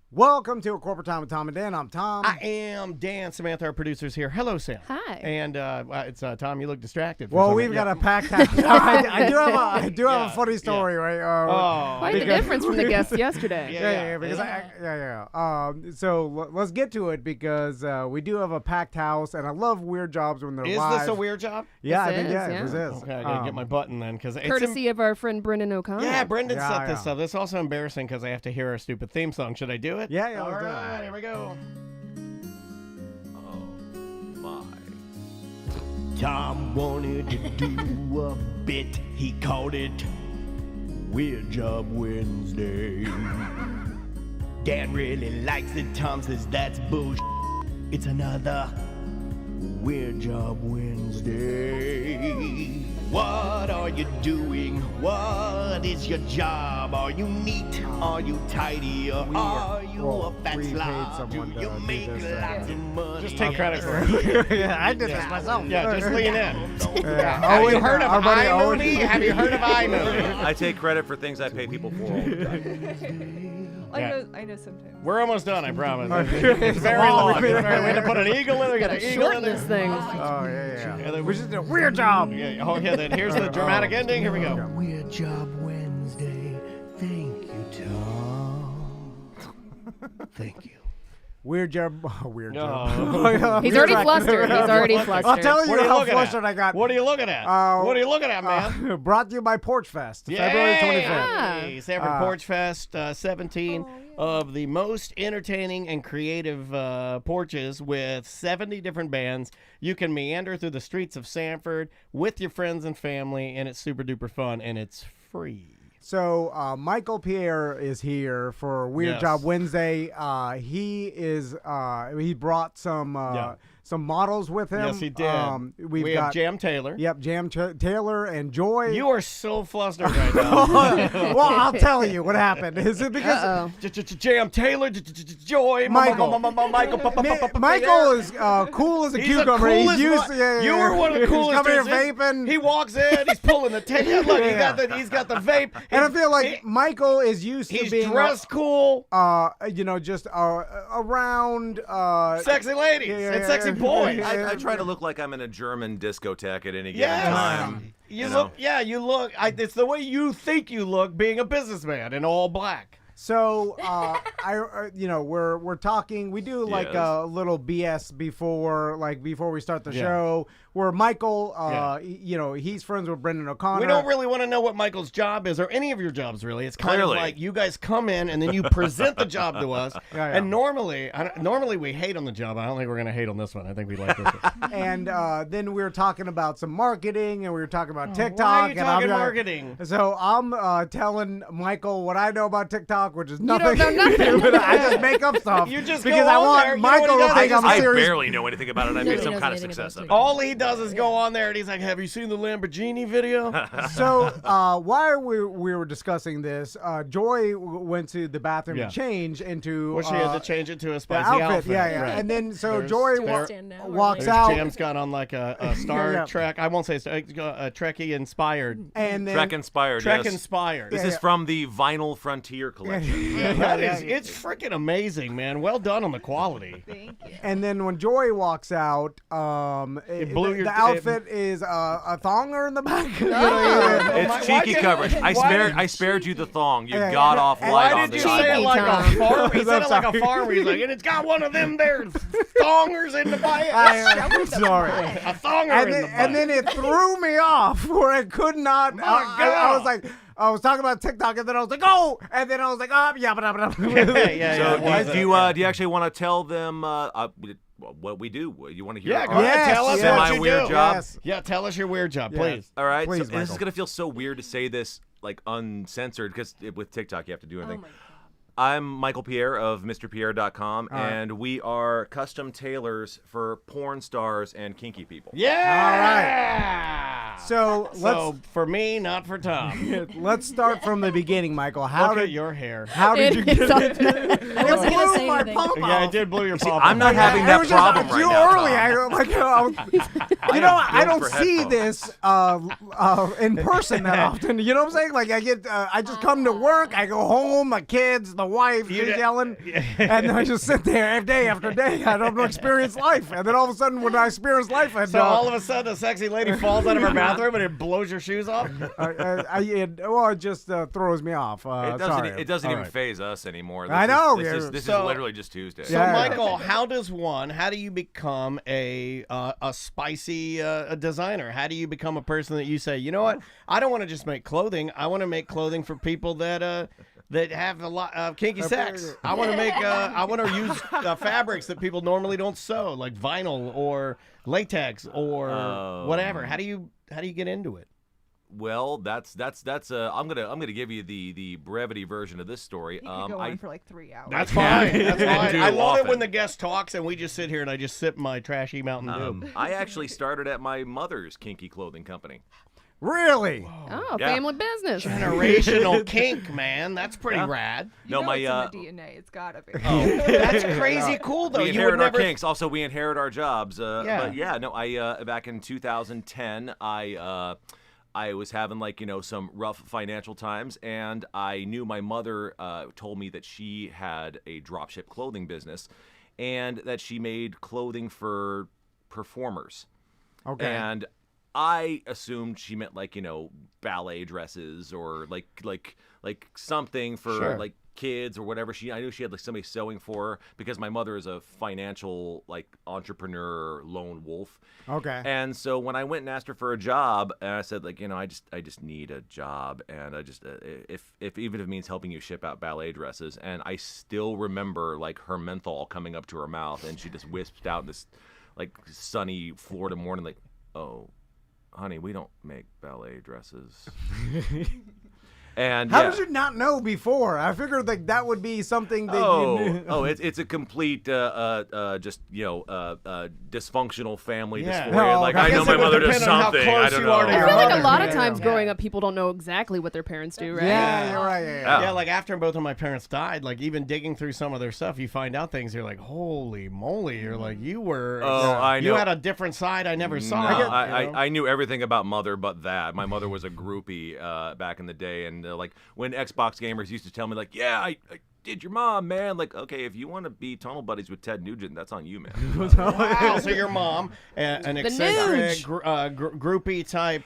Welcome to A Corporate Time with Tom and Dan. I'm Tom. I am Dan. Samantha, our producer's here. Hello, Sam. Hi. And it's Tom. You look distracted. Well, we've got a packed house. I do have a funny story, right? Quite the difference from the guest yesterday. So let's get to it because we do have a packed house, and I love weird jobs when they're Is live. this a weird job? Yeah, This I think is, yeah, yeah. this is. Okay, I gotta get my button then because Courtesy of our friend Brendan O'Connor. Yeah, Brendan Yeah, set this yeah. up. This is also embarrassing because I have to hear our stupid theme song. Should I do it? Yeah, All let's do it. right, here we go. Oh my. Tom wanted to do a bit. He called it Weird Job Wednesday. Dan really likes it. Tom says that's bullshit. It's another Weird Job Wednesday. What are you doing? What is your job? Are you neat? Are you tidy? Or are you a fat we paid slob? Do someone to you do make this, lots of money? Just take credit for it. Yeah, I did this myself. Yeah, just lean in. Yeah. Have you yeah, heard of our buddy Owen. iMovie? Have you heard of iMovie? I take credit for things I pay people for all the time. I know sometimes. We're almost done, I promise. Okay. It's very long. We had to put an eagle in there. Got an eagle Shorten in there. this thing. Oh, yeah. Yeah, then We just did a weird job. Yeah, oh, yeah, then here's the dramatic ending. Here we go. Weird Job Wednesday. Thank you, Tom. Thank you. Weird job. Oh, weird No. job. He's already flustered. He's already flustered. I'll tell you What are you how looking flustered at? I got. What are you looking at? What are you looking at, man? Brought to you by Porch Fest, February 25th. Yay! Sanford Porch Fest 17 of the most entertaining and creative porches with 70 different bands. You can meander through the streets of Sanford with your friends and family, and it's super duper fun, and it's free. So Michael Pierre is here for Weird Yes. Job Wednesday. He brought some models with him. Yes, he did. We have got Jam Taylor. Yep, Taylor and Joy. You are so flustered right now. Well, I'll tell you what happened. Is it because Jam Taylor, Joy, Michael. Michael is cool as a He's the cucumber. coolest He's one. You were one of the coolest. He's coming here dudes. vaping. He walks in. He's pulling the tape. Look, Yeah. he's got the vape. And I feel like Michael is used to He's being dressed cool. just around Sexy ladies and sexy boys. I try to look like I'm in a German discotheque at any given Yes. time. You know. look. Yeah, you look. It's the way you think you look, being a businessman in all black. So, we're talking. We do like Yes. a little BS before we start the show. Where Michael, he's friends with Brendan O'Connor. We don't really want to know what Michael's job is, or any of your jobs, really. It's kind Clearly. of like you guys come in and then you present the job to us. Yeah. And normally we hate on the job. I don't think we're going to hate on this one. I think we like this one. And then we were talking about some marketing, and we were talking about TikTok. Why are you and talking I'm marketing? So I'm telling Michael what I know about TikTok, which is don't nothing. know nothing. I just make up stuff. You just because go I on want there. You know Michael what he to does? think I'm I serious. barely know anything about it. I made Nobody some knows kind of anything success about of it. All he does is go on there and he's like, "Have you seen the Lamborghini video?" So while we were discussing this, Joy went to the bathroom Yeah. to change into Well, she had to change it to a the spicy outfit. Yeah. Right. And then so There's- Joy there- Stand now, or walks like- out, Jam's got on like a Star Yeah. Trek. I won't say Trekkie inspired. and then Trek inspired. Trek yes. inspired. This is from the Vinyl Frontier collection. It's freaking amazing, man. Well done on the quality. Thank you. And then when Joy walks out, blew your- the outfit is a thonger in the back. It's Why cheeky did- coverage. why I spared you the thong. You Yeah, got yeah. off And light Why on did the you say it Cheeky, like Tom. a farmer? He said it like a sorry. farmer. He's like, and it's got one of them there thongers in the butt. I'm sorry. A thonger And in then, the butt. and then it threw me off where I could not. I was like, I was talking about TikTok, and then I was like, oh, and then I was like, oh, yeah, but yeah. So do you actually want to tell them what we do? You want to hear? Yeah, go our ahead. Yes, Tell us yes. what you Semi-weird do. job? Yes. Yeah, tell us your weird job, Yeah. please. All right. Please, so this is Michael. gonna feel so weird to say this like uncensored because with TikTok you have to do Oh anything. my God. I'm Michael Pierre of MrPierre.com, All right. and we are custom tailors for porn stars and kinky people. Yeah. So let's for me, not for Tom. let's start from the beginning, Michael. How Look at did your hair. how did you get it? I wasn't gonna say my anything. my pom pom. Yeah, I did blow your pom. I'm not having It that was just problem right too now. early. I don't for see headphones. this in person that often. You know what I'm saying? Like I just come to work, I go home, my kids, the wife, they're yelling, and then I just sit there day after day. I don't experience life, and then all of a sudden, when I experience life, and So all of a sudden, a sexy lady falls out of her bathroom and it blows your shoes off. it just throws me off. It doesn't All even right. phase us anymore. I know. This is So- literally just Tuesday. So, Yeah. Michael, how do you become a spicy designer? How do you become a person that you say, you know what? I don't want to just make clothing. I want to make clothing for people that have a lot of kinky sex. I want to make. I want to use fabrics that people normally don't sew, like vinyl or latex or whatever. How do you get into it? Well, that's I'm gonna give you the brevity version of this story. You could go on for like 3 hours. That's fine. That's fine. do I love it often. when the guest talks and we just sit here and I just sip my trashy Mountain Dew. I actually started at my mother's kinky clothing company. Really? Oh, Yeah. family business. Generational kink, man. That's pretty rad. You No, know my it's in the DNA. It's gotta be. That's crazy cool, though. We You inherit would our never. kinks. Also, we inherit our jobs. Yeah. But yeah, no, I back in 2010, I was having some rough financial times, and I knew my mother told me that she had a dropship clothing business, and that she made clothing for performers. Okay. And I assumed she meant ballet dresses or like something for Sure. kids or whatever. I knew she had somebody sewing for her because my mother is a financial entrepreneur lone wolf. Okay. And so when I went and asked her for a job, and I said I just need a job, and I just if even if it means helping you ship out ballet dresses, and I still remember her menthol coming up to her mouth, and she just wisped out this sunny Florida morning oh, honey, we don't make ballet dresses. And How yeah. did you not know before? I figured that would be something that you knew. It's a complete dysfunctional family Yeah. dysphoria. No, I I know guess my it would mother does depend on how something. close I don't you know. are to I your feel like mother. a lot of Yeah. times growing up, people don't know exactly what their parents do, right? Yeah, you're right. Yeah. Yeah, after both of my parents died, even digging through some of their stuff, you find out things. You're like, holy moly! You're like, you were. Oh, I You know. had a different side I never saw. No, you know? I knew everything about mother but that. My mother was a groupie back in the day, and when Xbox gamers used to tell me yeah, I did your mom, man. Okay, if you want to be tunnel buddies with Ted Nugent, that's on you, man. Wow, so your mom, an eccentric, groupie type,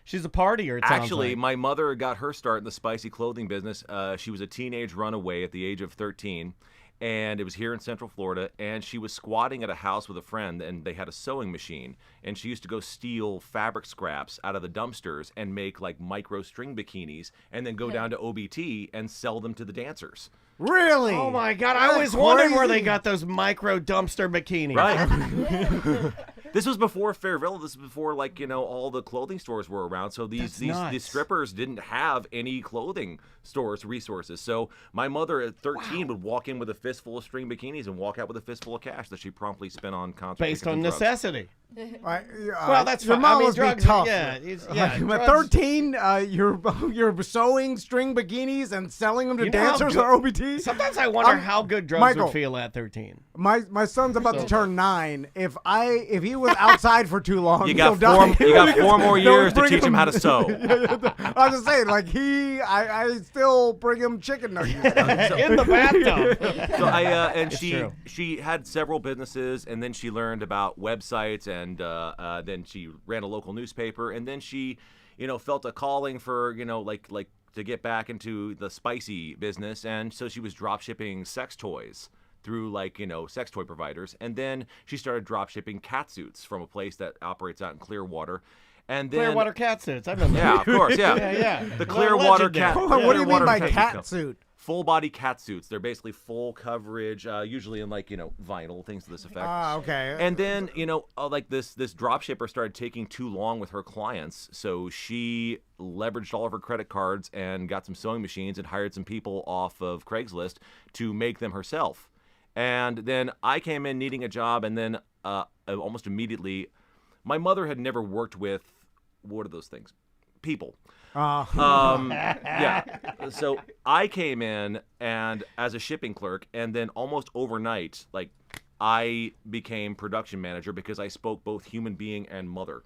she's a partier, it sounds Actually, like. my mother got her start in the spicy clothing business. She was a teenage runaway at the age of 13, and it was here in Central Florida, and she was squatting at a house with a friend, and they had a sewing machine, and she used to go steal fabric scraps out of the dumpsters and make micro string bikinis, and then go down to OBT and sell them to the dancers. Really? Oh my God, I That's was wondering where crazy. they got those micro dumpster bikinis. Right. This was before Fairville. This was before all the clothing stores were around. So these nuts. strippers didn't have any clothing stores resources. So my mother at 13 would walk in with a fistful of string bikinis and walk out with a fistful of cash that she promptly spent on concert Based tickets on and drugs. necessity. Well, that's your fine. mom I mean, must drugs be tough. yeah, At drugs- 13, you're sewing string bikinis and selling them to You know how dancers good- or OBT. Sometimes I wonder I'm- how good drugs Michael. would feel at 13. My son's about to turn 9. If he was outside for too long, You got he'll die. you got 4 more Don't years to bring teach him how to sew. I was just saying, I still bring him chicken nuggets. In the bathtub. So and true. she had several businesses, and then she learned about websites, and then she ran a local newspaper, and then she felt a calling for to get back into the spicy business, and so she was drop shipping sex toys through sex toy providers, and then she started drop shipping cat suits from a place that operates out in Clearwater. And then Clearwater cat suits. I remember. Yeah, of course, yeah. yeah. The Clearwater Legendary. cat. Hold on, what do you mean Clearwater by cat cat suit. suit? Full body cat suits. They're basically full coverage, usually in vinyl, things to this effect. Ah, okay. And then this drop shipper started taking too long with her clients, so she leveraged all of her credit cards and got some sewing machines and hired some people off of Craigslist to make them herself. And then I came in needing a job, and then almost immediately, my mother had never worked with, what are those things? people. Uh, Yeah. So I came in and as a shipping clerk, and then almost overnight, like I became production manager because I spoke both human being and mother.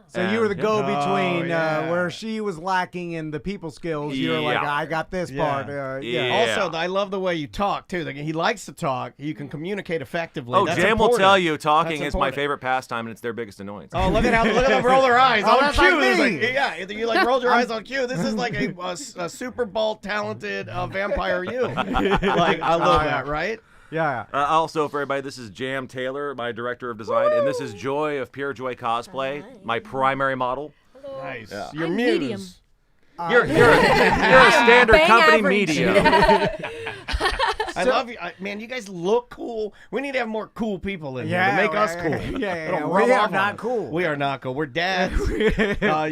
so you were the And- go-between yeah. where she was lacking in the people skills. You were like, Yeah. I got this Yeah. part. Yeah. Also, I love the way you talk too. Like, he likes to talk. You can communicate effectively. Oh, That's Jam will important. tell you talking That's is my important. favorite pastime, and it's their biggest annoyance. Oh, look at them roll their eyes Oh, on that's cue. like It's me. like, yeah, you like rolled your eyes on cue. This is like a Super Bowl talented vampire you. Like, I love that, right? Yeah. Also, for everybody, this is Jam Taylor, my director of design, and this is Joy of Pierre Joy Cosplay, my primary model. Nice. Yeah. Your I'm muse. medium. You're a standard Bang company average. media. I love you, man. You guys look cool. We need to have more cool people in Yeah, here to make us right. cool. Yeah. It'll We rub are off not on us. cool. We are not cool. We're dads.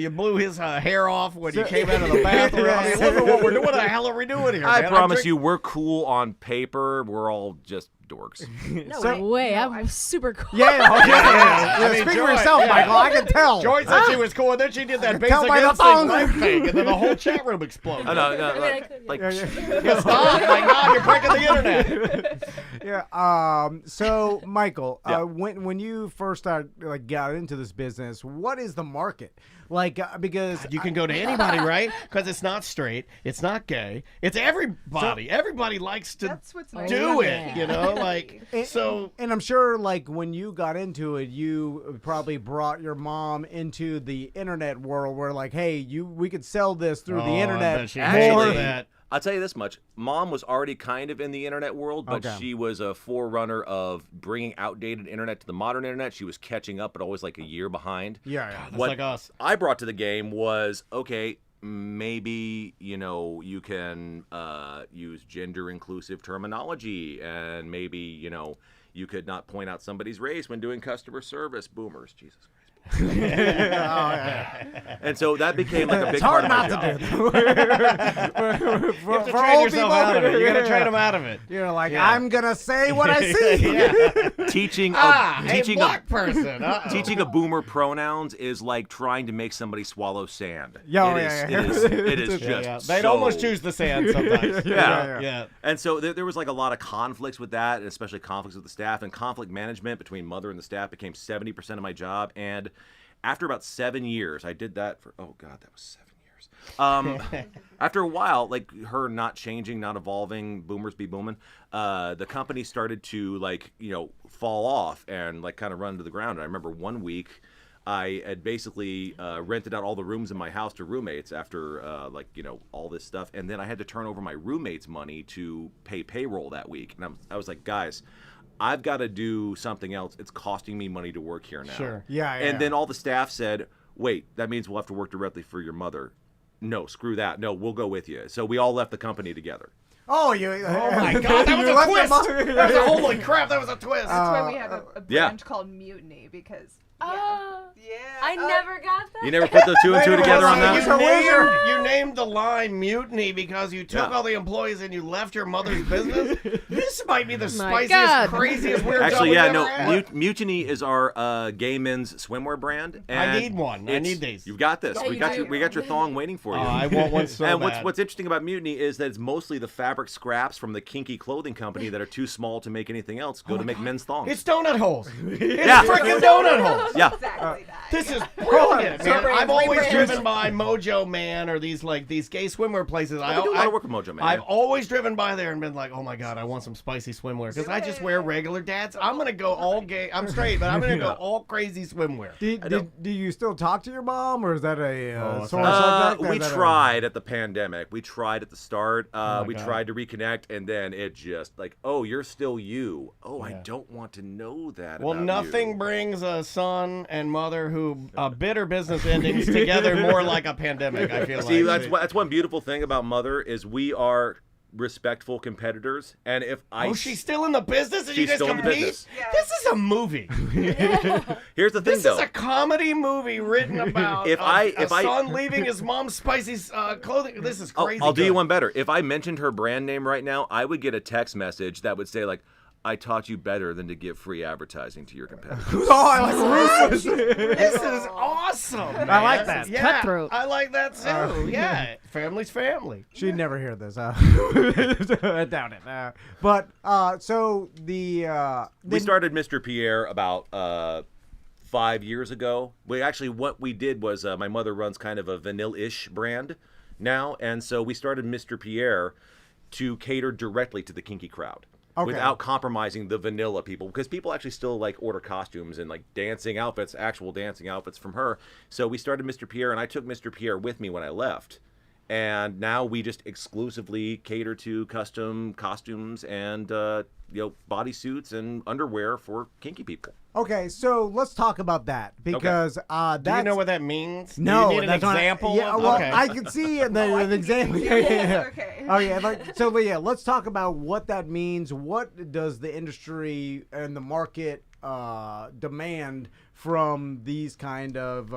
You blew his hair off when you came out of the bathroom. I mean, look at what we're doing. What the hell are we doing here? I man? promise you, we're cool on paper. We're all just dorks. No So- way. I'm super cool. Yeah. I mean, Speak Joy, for yourself, yeah. Michael. I can tell. Joy said she was cool, and then she did that tell basic by the instinct thong. life thing, and then the whole chat room exploded. No, no, I mean, I could, like, Yeah, stop! My God, you're breaking the internet. Yeah. So, Michael, Yeah. when you first got into this business, what is the market like? Because You can go to anybody, right? Because it's not straight, it's not gay, it's everybody. Everybody likes to That's what's nice. do it, yeah. you know. Like so. And I'm sure, like, when you got into it, you probably brought your mom into the internet world, where, like, hey, we could sell this through the Oh, I internet. bet she more. hated Actually, that. I'll tell you this much. Mom was already kind of in the internet world, but Okay. she was a forerunner of bringing outdated internet to the modern internet. She was catching up, but always like a year behind. Yeah. That's What like us. I brought to the game was, okay, maybe, you can use gender inclusive terminology, and maybe, you could not point out somebody's race when doing customer service. Boomers, Jesus Christ. And so that became like a big It's part hard of my not job. to do. You have to train yourself out of it. You got to train them out of it. You're like, Yeah. I'm gonna say what I see. Teaching A black person. teaching a boomer pronouns is like trying to make somebody swallow sand. Yeah, It is just Yeah. They'd so- almost choose the sand sometimes. Yeah. Yeah. And so there was like a lot of conflicts with that, and especially conflicts with the staff, and conflict management between mother and the staff became 70% of my job. And after about 7 years, I did that for, oh God, that was 7 years. After a while, like her not changing, not evolving, boomers be booming, the company started to fall off and like kind of run to the ground. And I remember one week I had basically rented out all the rooms in my house to roommates after all this stuff. And then I had to turn over my roommates' money to pay payroll that week. And I was like, guys, I've got to do something else. It's costing me money to work here now. Sure. Yeah. And then all the staff said, wait, that means we'll have to work directly for your mother. No, screw that. No, we'll go with you. So we all left the company together. Oh, you. Oh my God, that was you a left twist. them- That was a holy crap. That was a twist. That's why we have a yeah. branch called Mutiny, because yeah, I never got that. You never put those two and two Wait, together on hold on, that? So where's your- You named the line mutiny because you took Yeah. all the employees and you left your mother's business. This might be the My spiciest, God. craziest weird Actually, job yeah, we've no. ever had. Mutiny is our gay men's swimwear brand. I And need one. I it's- need these. You've got this. Yeah, we you got do. we got your thong waiting for Oh, you. I want one so and bad. what's interesting about Mutiny is that it's mostly the fabric scraps from the kinky clothing company that are too small to make anything else go to make men's thongs. It's donut holes. It's Yeah. freaking donut holes. Yeah. exactly that. This is brilliant, man. Rebrand, I've always rebrand. driven by Mojo Man or these gay swimwear places. I do a lot of work with Mojo Man. I've always driven by there and been like, oh my God, I want some spicy swimwear. Because I just wear regular dads. I'm going to go all gay. I'm straight, but I'm going to go all crazy swimwear. Do you still talk to your mom, or is that a Oh, sore sorry. subject? We Is that a- tried at the pandemic. We tried at the start. We God. tried to reconnect, and then it just like, oh, you're still you. Oh, I Yeah. don't want to know that. Well, about nothing you. brings a son and mother who bitter business endings together more like a pandemic. I feel See, like that's one beautiful thing about Mother is we are respectful competitors, and if I she's still in the business and you She's guys still in the compete. business. Yes. This is a movie. here's the thing This though. is a comedy movie written about If a I- son leaving his mom's spicy clothing. This is crazy. I'll do you good. one better. If I mentioned her brand name right now, I would get a text message that would say like, I taught you better than to give free advertising to your competitors. Oh, I like ruthless. This is awesome. Man. I like that. Yeah, Cutthroat. I like that too. Yeah, family's family. She'd never hear this. I doubt it. So We then- started Mr. Pierre about 5 years ago. What we did was my mother runs kind of a vanilla-ish brand now, and so we started Mr. Pierre to cater directly to the kinky crowd. Okay. Without compromising the vanilla people, because people actually still like order costumes and like dancing outfits, actual dancing outfits from her. So we started Mr. Pierre, and I took Mr. Pierre with me when I left. And now we just exclusively cater to custom costumes and bodysuits and underwear for kinky people. Okay, so let's talk about that because that's... Do you know what that means? No, Do you need an that's not- example? Yeah, well, Okay. I can see the example. Yeah, yeah, yeah. Okay. Oh yeah, let's talk about what that means. What does the industry and the market demand from these kind of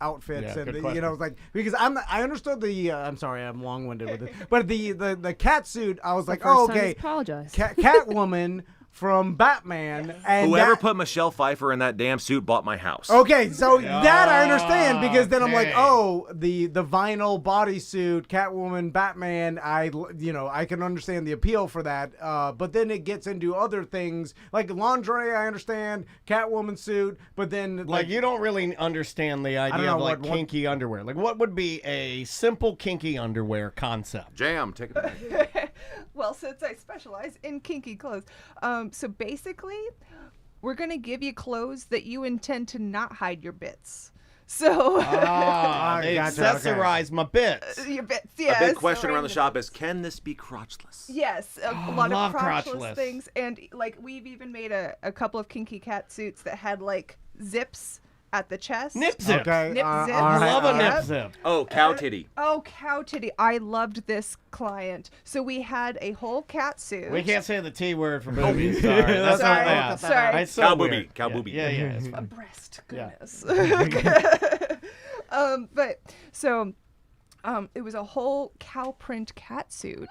outfits? Yeah, And good question. like, because I understood the I'm sorry, I'm long-winded with it, but the cat suit, I was like, First oh time okay, he's apologized. Catwoman from Batman, and Whoever that- put Michelle Pfeiffer in that damn suit bought my house. Okay, so that I understand because then I'm like, Okay. oh, the vinyl bodysuit, Catwoman, Batman. I can understand the appeal for that. But then it gets into other things like lingerie. I understand Catwoman suit, but then Like you don't really understand the idea know of like what- kinky underwear. Like what would be a simple kinky underwear concept? Jam, take it back. Well, since I specialize in kinky clothes, so basically, we're gonna give you clothes that you intend to not hide your bits. So They gotcha, accessorize my bits. your bits, A yes. big question around the shop is, can this be crotchless? Yes, a lot love of crotchless crotchless. things, and like we've even made a couple of kinky cat suits that had like zips at the chest. Nip zip. okay, Nip all zip. right, Love a all right. nip zip. Oh, cow titty. Oh, cow titty! I loved this client. So we had a whole cat suit. We can't say the T word for boobies. Sorry. That's Sorry, not sorry. It's so Cow weird. boobie, cow Yeah, boobie. Yeah, yeah. It's A fine. breast, Yeah. goodness. But so it was a whole cow print cat suit.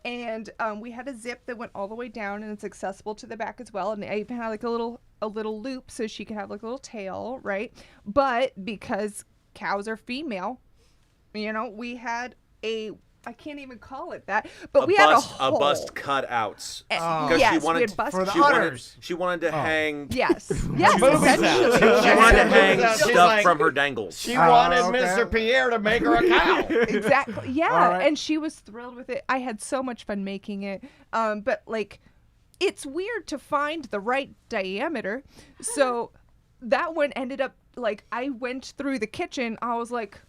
And we had a zip that went all the way down, and it's accessible to the back as well. And I even had like a little loop so she could have like a little tail, right? But because cows are female, we had I can't even call it that, but we had a hole. bust cutouts. Yes, we had bust For the she wanted, udders. she wanted to hang. Yes, yes, Boobies out. essentially. She wanted to She's hang like- stuff from her dangles. She wanted okay. Mr. Pierre to make her a cow. Exactly. Yeah, All right. and she was thrilled with it. I had so much fun making it. But like, it's weird to find the right diameter. So that one ended up like I went through the kitchen. I was like,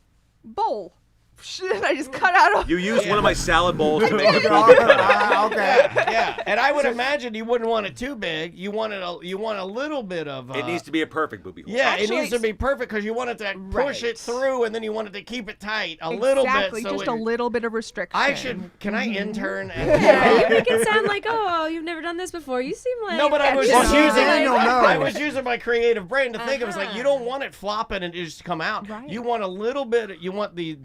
bowl. Shit, I just cut out. You used one of my salad bowls to make a booby Okay, cutout. okay. Yeah, and I would imagine you wouldn't want it too big. You want a little bit of. It needs to be a perfect booby hole. Yeah, Actually, it needs to be perfect because you want it to push it Right. through, and then you want it to keep it tight a little Exactly, bit. So just a little bit of restriction. I should. Can I intern? Yeah, you make it sound like, oh, you've never done this before. You seem like No, but I was Well, just here's using. the thing, no. I was using my creative brain to think. It was like you don't want it flopping and just come out. Right. You want a little bit. You want the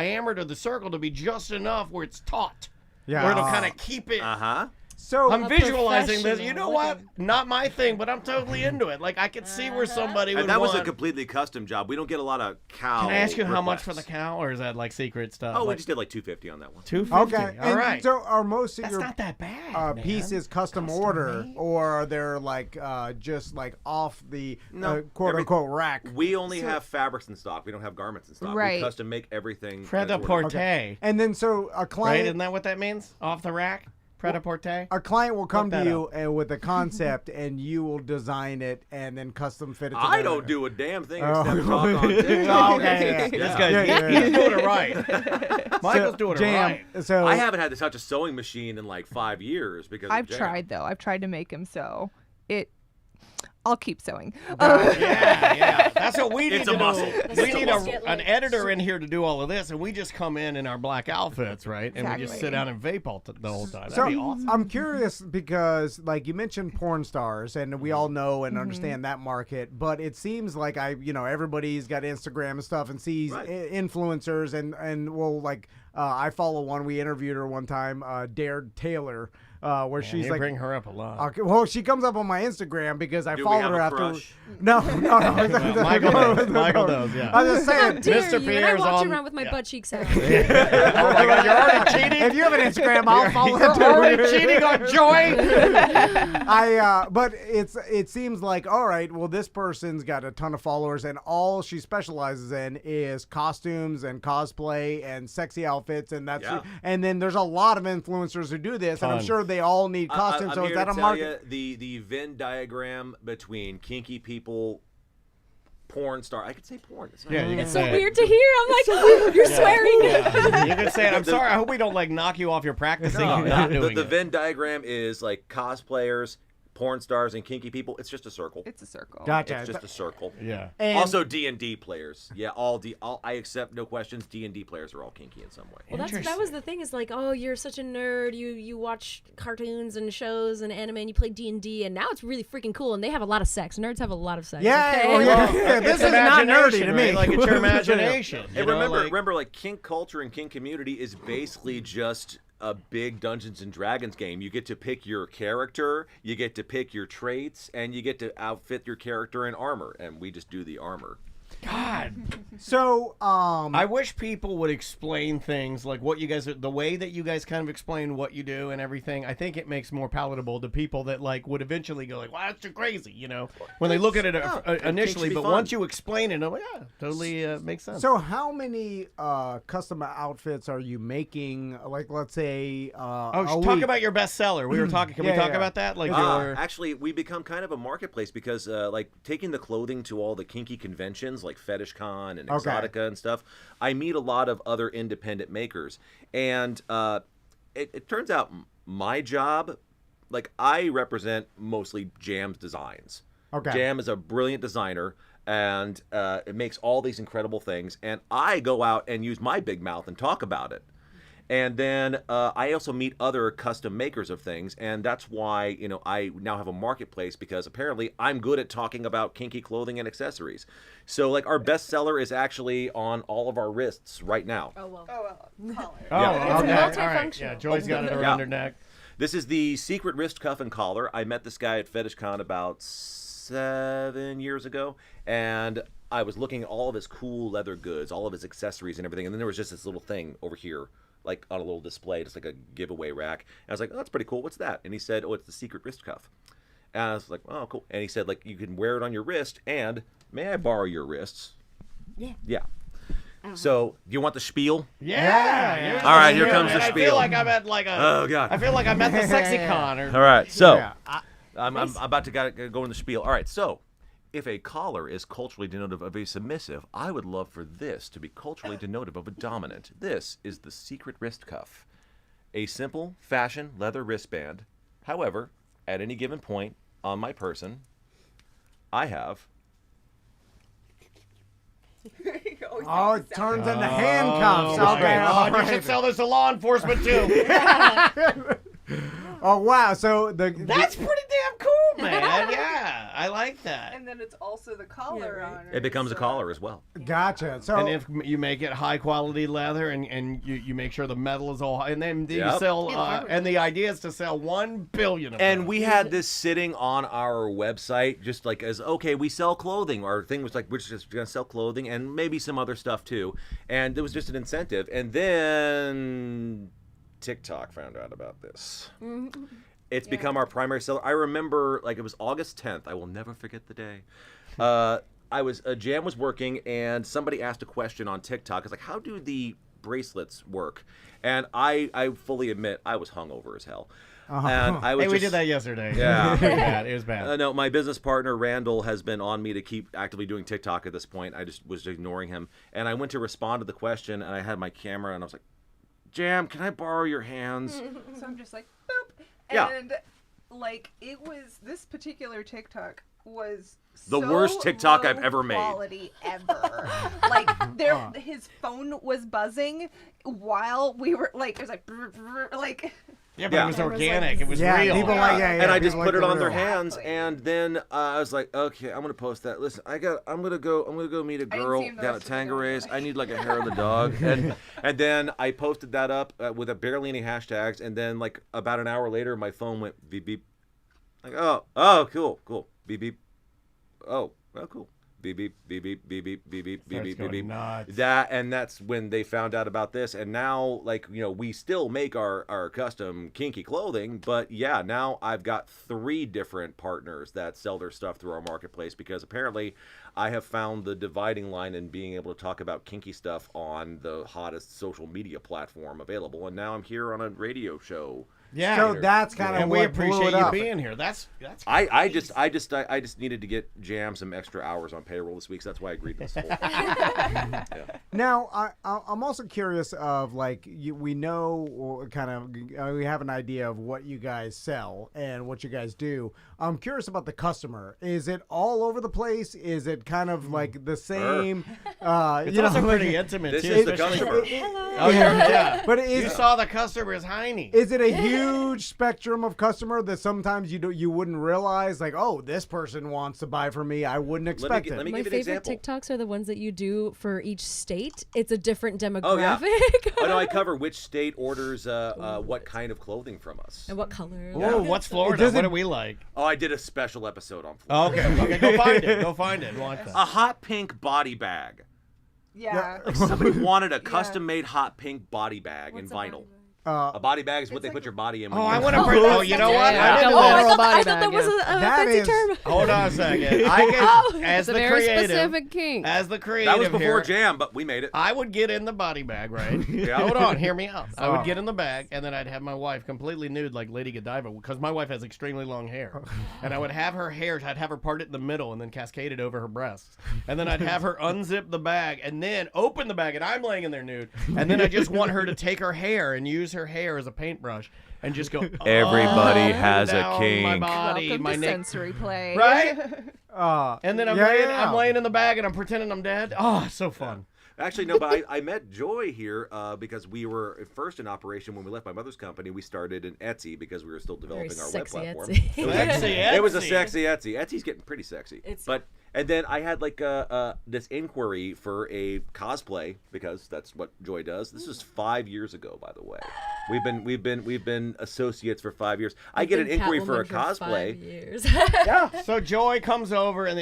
diameter of the circle to be just enough where it's taut. Yeah. Where it'll kind of keep it. Uh-huh. So I'm A visualizing this. You know what? professional. Not my thing, but I'm totally into it. Like I could see where somebody would And that was a want. completely custom job. We don't get a lot of cow. Can I ask you how much for requests. the cow, or is that like secret stuff? Oh, we like just did like $250 on that one. $250. okay, All and right. so are most of That's your not that bad. man. pieces custom order, made? or are they like just like off the No, quote unquote rack? We only have fabrics in stock. We don't have garments in stock. Right. We custom make everything. Pret-a-porter. And then so a Right? client Isn't that what that means? Off the rack? Pret-a-porter? a client will come Look to that you with a concept, and you will design it and then custom fit it. I together. don't do a damn thing Oh. except talk on Oh, TikTok. okay, yeah. This Yeah. guy's Yeah, yeah, he's doing it right. Michael's doing it Jam. right. So I haven't had to touch a sewing machine in like 5 years because of I've Jam. tried though. I've tried to make him sew. I'll keep sewing. Yeah. That's what we need It's to a muscle. do. We need Let's get, an like, editor in here to do all of this, and we just come in our black outfits, right? And we just sit Exactly. down and vape all the whole time. That'd So be awesome. I'm curious because, like you mentioned, porn stars, and we all know and understand that market. But it seems like everybody's got Instagram and stuff, and sees Right. influencers, and will like I follow one. We interviewed her one time, Dared Taylor. where she's you like, bring her up a lot. okay, well, she comes up on my Instagram because I Do we followed have her a after. crush? No. Michael does. Michael does, yeah. I'm just How saying. dare Mr. you? And I Pierre's walked on- around with my yeah. butt cheeks out. Oh my God, you're already cheating. If you have an Instagram, I'll follow it You're already too. cheating on Joy. But it seems like, all right, well, this person's got a ton of followers, and all she specializes in is costumes and cosplay and sexy outfits, and that's Yeah. and then there's a lot of influencers who do this, and I'm Tons. sure they all need costumes. I'm so here is that to a tell market? you, the Venn diagram between kinky people, porn star. I could say porn. It's not Yeah, you can It's say so it. weird to hear. I'm like, you're swearing. Yeah. You can say it. I'm sorry. I hope we don't like knock you off your practicing. No, Not the doing it. Venn diagram is like cosplayers, porn stars, and kinky people. It's just a circle. It's a circle. Gotcha. It's just a circle. Yeah. And Also D&D players. Yeah, all I accept, no questions. D&D players are all kinky in some way. Well, that was the thing. Is like, oh, you're such a nerd. You watch cartoons and shows and anime, and you play D&D, and now it's really freaking cool. And they have a lot of sex. Nerds have a lot of sex. Yeah, okay? well, yeah. Like, This It's is not nerdy imagination, to me. right? Like it's your imagination. And you know, like- remember, like kink culture and kink community is basically just a big Dungeons and Dragons game. You get to pick your character, you get to pick your traits, and you get to outfit your character in armor. And we just do the armor. God. So, I wish people would explain things like what you guys, the way that you guys kind of explain what you do and everything. I think it makes more palatable to people that like would eventually go like, "Wow, that's too crazy," you know, when they look at it initially. be But fun. once you explain it, I'm like, yeah, totally makes sense. So how many custom outfits are you making? Like, let's say, talk about your bestseller. We were talking. Can we Yeah, talk yeah. about that? Like your. Actually, we become kind of a marketplace because, like, taking the clothing to all the kinky conventions, like Fetish Con and Okay. Exotica and stuff, I meet a lot of other independent makers, and it turns out my job, like, I represent mostly Jam's designs. Okay. Jam is a brilliant designer, and it makes all these incredible things, and I go out and use my big mouth and talk about it. And then I also meet other custom makers of things, and that's why, you know, I now have a marketplace, because apparently I'm good at talking about kinky clothing and accessories. So, like, our bestseller is actually on all of our wrists right now. oh well. Collar. Oh, Yeah. okay. It's All right. multifunctional. Yeah, Joy's got it Yeah. around her neck. This is the secret wrist cuff and collar. I met this guy at Fetish Con about 7 years ago, and I was looking at all of his cool leather goods, all of his accessories and everything, and then there was just this little thing over here, like on a little display, just like a giveaway rack. And I was like, oh, that's pretty cool. What's that? And he said, oh, it's the secret wrist cuff. And I was like, oh, cool. And he said, like, you can wear it on your wrist, and may I borrow your wrists? Yeah. Yeah. So, do you want the spiel? Yeah. All right, here comes the I spiel. feel like I'm at like a. Oh, God. I feel like I'm at the sexy con. Or, All right, so Yeah, I'm about to go in the spiel. All right, so if a collar is culturally denotive of a submissive, I would love for this to be culturally denotive of a dominant. This is the secret wrist cuff, a simple fashion leather wristband. However, at any given point on my person, I have Oh, it turns into handcuffs. Oh, Okay, right. all You should right. sell this to law enforcement too. Oh wow! So That's pretty damn cool, man. Yeah, I like that. And then it's also the collar Yeah, right. on it becomes a collar as well. gotcha. So And if you make it high quality leather and you make sure the metal is all high, and then you Yep. sell, and the idea is to sell 1 billion of And them. we had this sitting on our website, just like as, okay, we sell clothing. Our thing was like, we're just going to sell clothing and maybe some other stuff too. And it was just an incentive. And then TikTok found out about this. It's become our primary seller. I remember, like, it was August 10th. I will never forget the day. Jam was working, and somebody asked a question on TikTok. It's like, how do the bracelets work? And I fully admit I was hungover as hell. And I was Hey, we just- did that yesterday. Yeah. It was pretty bad. It was bad. No, my business partner Randall has been on me to keep actively doing TikTok at this point. I just was ignoring him, and I went to respond to the question, and I had my camera, and I was like, "Jam, can I borrow your hands?" So I'm just like, boop. Yeah. And like it was this particular TikTok was The so worst TikTok I've low ever made. quality ever. Like his phone was buzzing while we were like it was like brr, brr, like Yeah, but it was organic. It was real. People like and I just people put like it the on their real. hands, and then I was like, okay, I'm gonna post that. Listen, I'm gonna go meet a girl see him the down at rest of the video. Tangeray's. I need like a hair of the dog, and then I posted that up with a barely any hashtags, and then like about an hour later, my phone went beep beep. Like, oh, cool, beep beep. Oh, cool. Beep beep beep beep beep beep beep beep beep beep beep beep. Nuts. That's when they found out about this, and now we still make our custom kinky clothing, but yeah, now I've got 3 different partners that sell their stuff through our marketplace, because apparently I have found the dividing line in being able to talk about kinky stuff on the hottest social media platform available, and now I'm here on a radio show. Yeah. So that's kind of and what we blew appreciate it you up. being here. That's I just needed to get Jam some extra hours on payroll this week, so that's why I agreed to this whole yeah. Now, I'm also curious of we know or kind of we have an idea of what you guys sell and what you guys do. I'm curious about the customer. Is it all over the place? Is it kind of like the same? It's also pretty intimate This too. is the especially- customer. Oh yeah. But You saw the customer's hiney. is it a huge spectrum of customer that sometimes you wouldn't realize, like, oh, this person wants to buy from me? I wouldn't expect it. Let me My give you an favorite example. TikToks are the ones that you do for each state. It's a different demographic. Oh yeah. Oh no, I cover which state orders what kind of clothing from us. And what color? Oh, what's Florida? doesn't- What do we like? Oh, I did a special episode on Florida. Okay, go find it. Go find it. Want that. A hot pink body bag. Yeah. Somebody wanted a custom-made hot pink body bag in vinyl. A body bag is what they put your body in. When Oh, you I want to bring. Oh, you know what? Yeah. I didn't Oh, I know thought, that. I thought that was a That fancy is- term. Hold on a second. I get, as It's a the very creative, specific kink. as the creative That was before here, Jam, but we made it. I would get in the body bag, right? Yeah. Hold on, hear me out. I would get in the bag, and then I'd have my wife completely nude like Lady Godiva, because my wife has extremely long hair. And I would have her hair, I'd have her part it in the middle and then cascade it over her breasts. And then I'd have her unzip the bag and then open the bag, and I'm laying in there nude. And then I just want her to take her hair and use her hair as a paintbrush and just go, Everybody up has a down my kink. body, Welcome my to neck. sensory play. Right? And then I'm Yeah, laying, yeah. I'm laying in the bag and I'm pretending I'm dead. Oh, it's so fun. Actually, no, but I met Joy here because we were at first in operation when we left my mother's company. We started in Etsy because we were still developing our web sexy platform. Etsy. It was, Sexy it was a Etsy. sexy Etsy. Etsy's getting pretty sexy. It's- And then I had like this inquiry for a cosplay because that's what Joy does. This was 5 years ago, by the way. We've been associates for 5 years. I get an Been inquiry for a Catwoman 5 cosplay. years. So Joy comes over and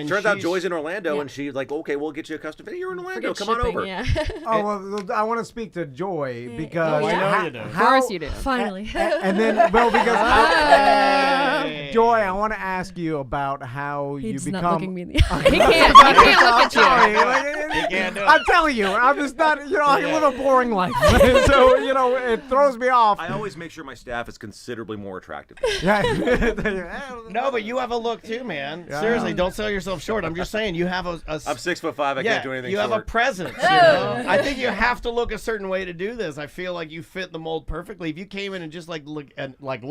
Turns out she's- Joy's in Orlando, Yeah. and she's like, "Okay, we'll get you a custom video. You're in Orlando. Forget Come on shipping, over." Yeah. Oh well, I want to speak to Joy because Oh, I know how- you do. Of Of how- course you do. Finally. And then, well, because Hey. Joy, I want to ask you about how you He's become. not looking me in the eye. He can't look I'm at you. sorry. You can't do it. I'm telling you, I'm just not. I can live a boring life, so it throws me off. I always make sure my staff is considerably more attractive. No, but you have a look too, man. Yeah. Seriously, don't sell yourself short. I'm just saying you have a I'm 6'5". I yeah, can't do anything you have a short. presence. You know? I think you have to look a certain way to do this. I feel like you fit the mold perfectly. If you came in and just look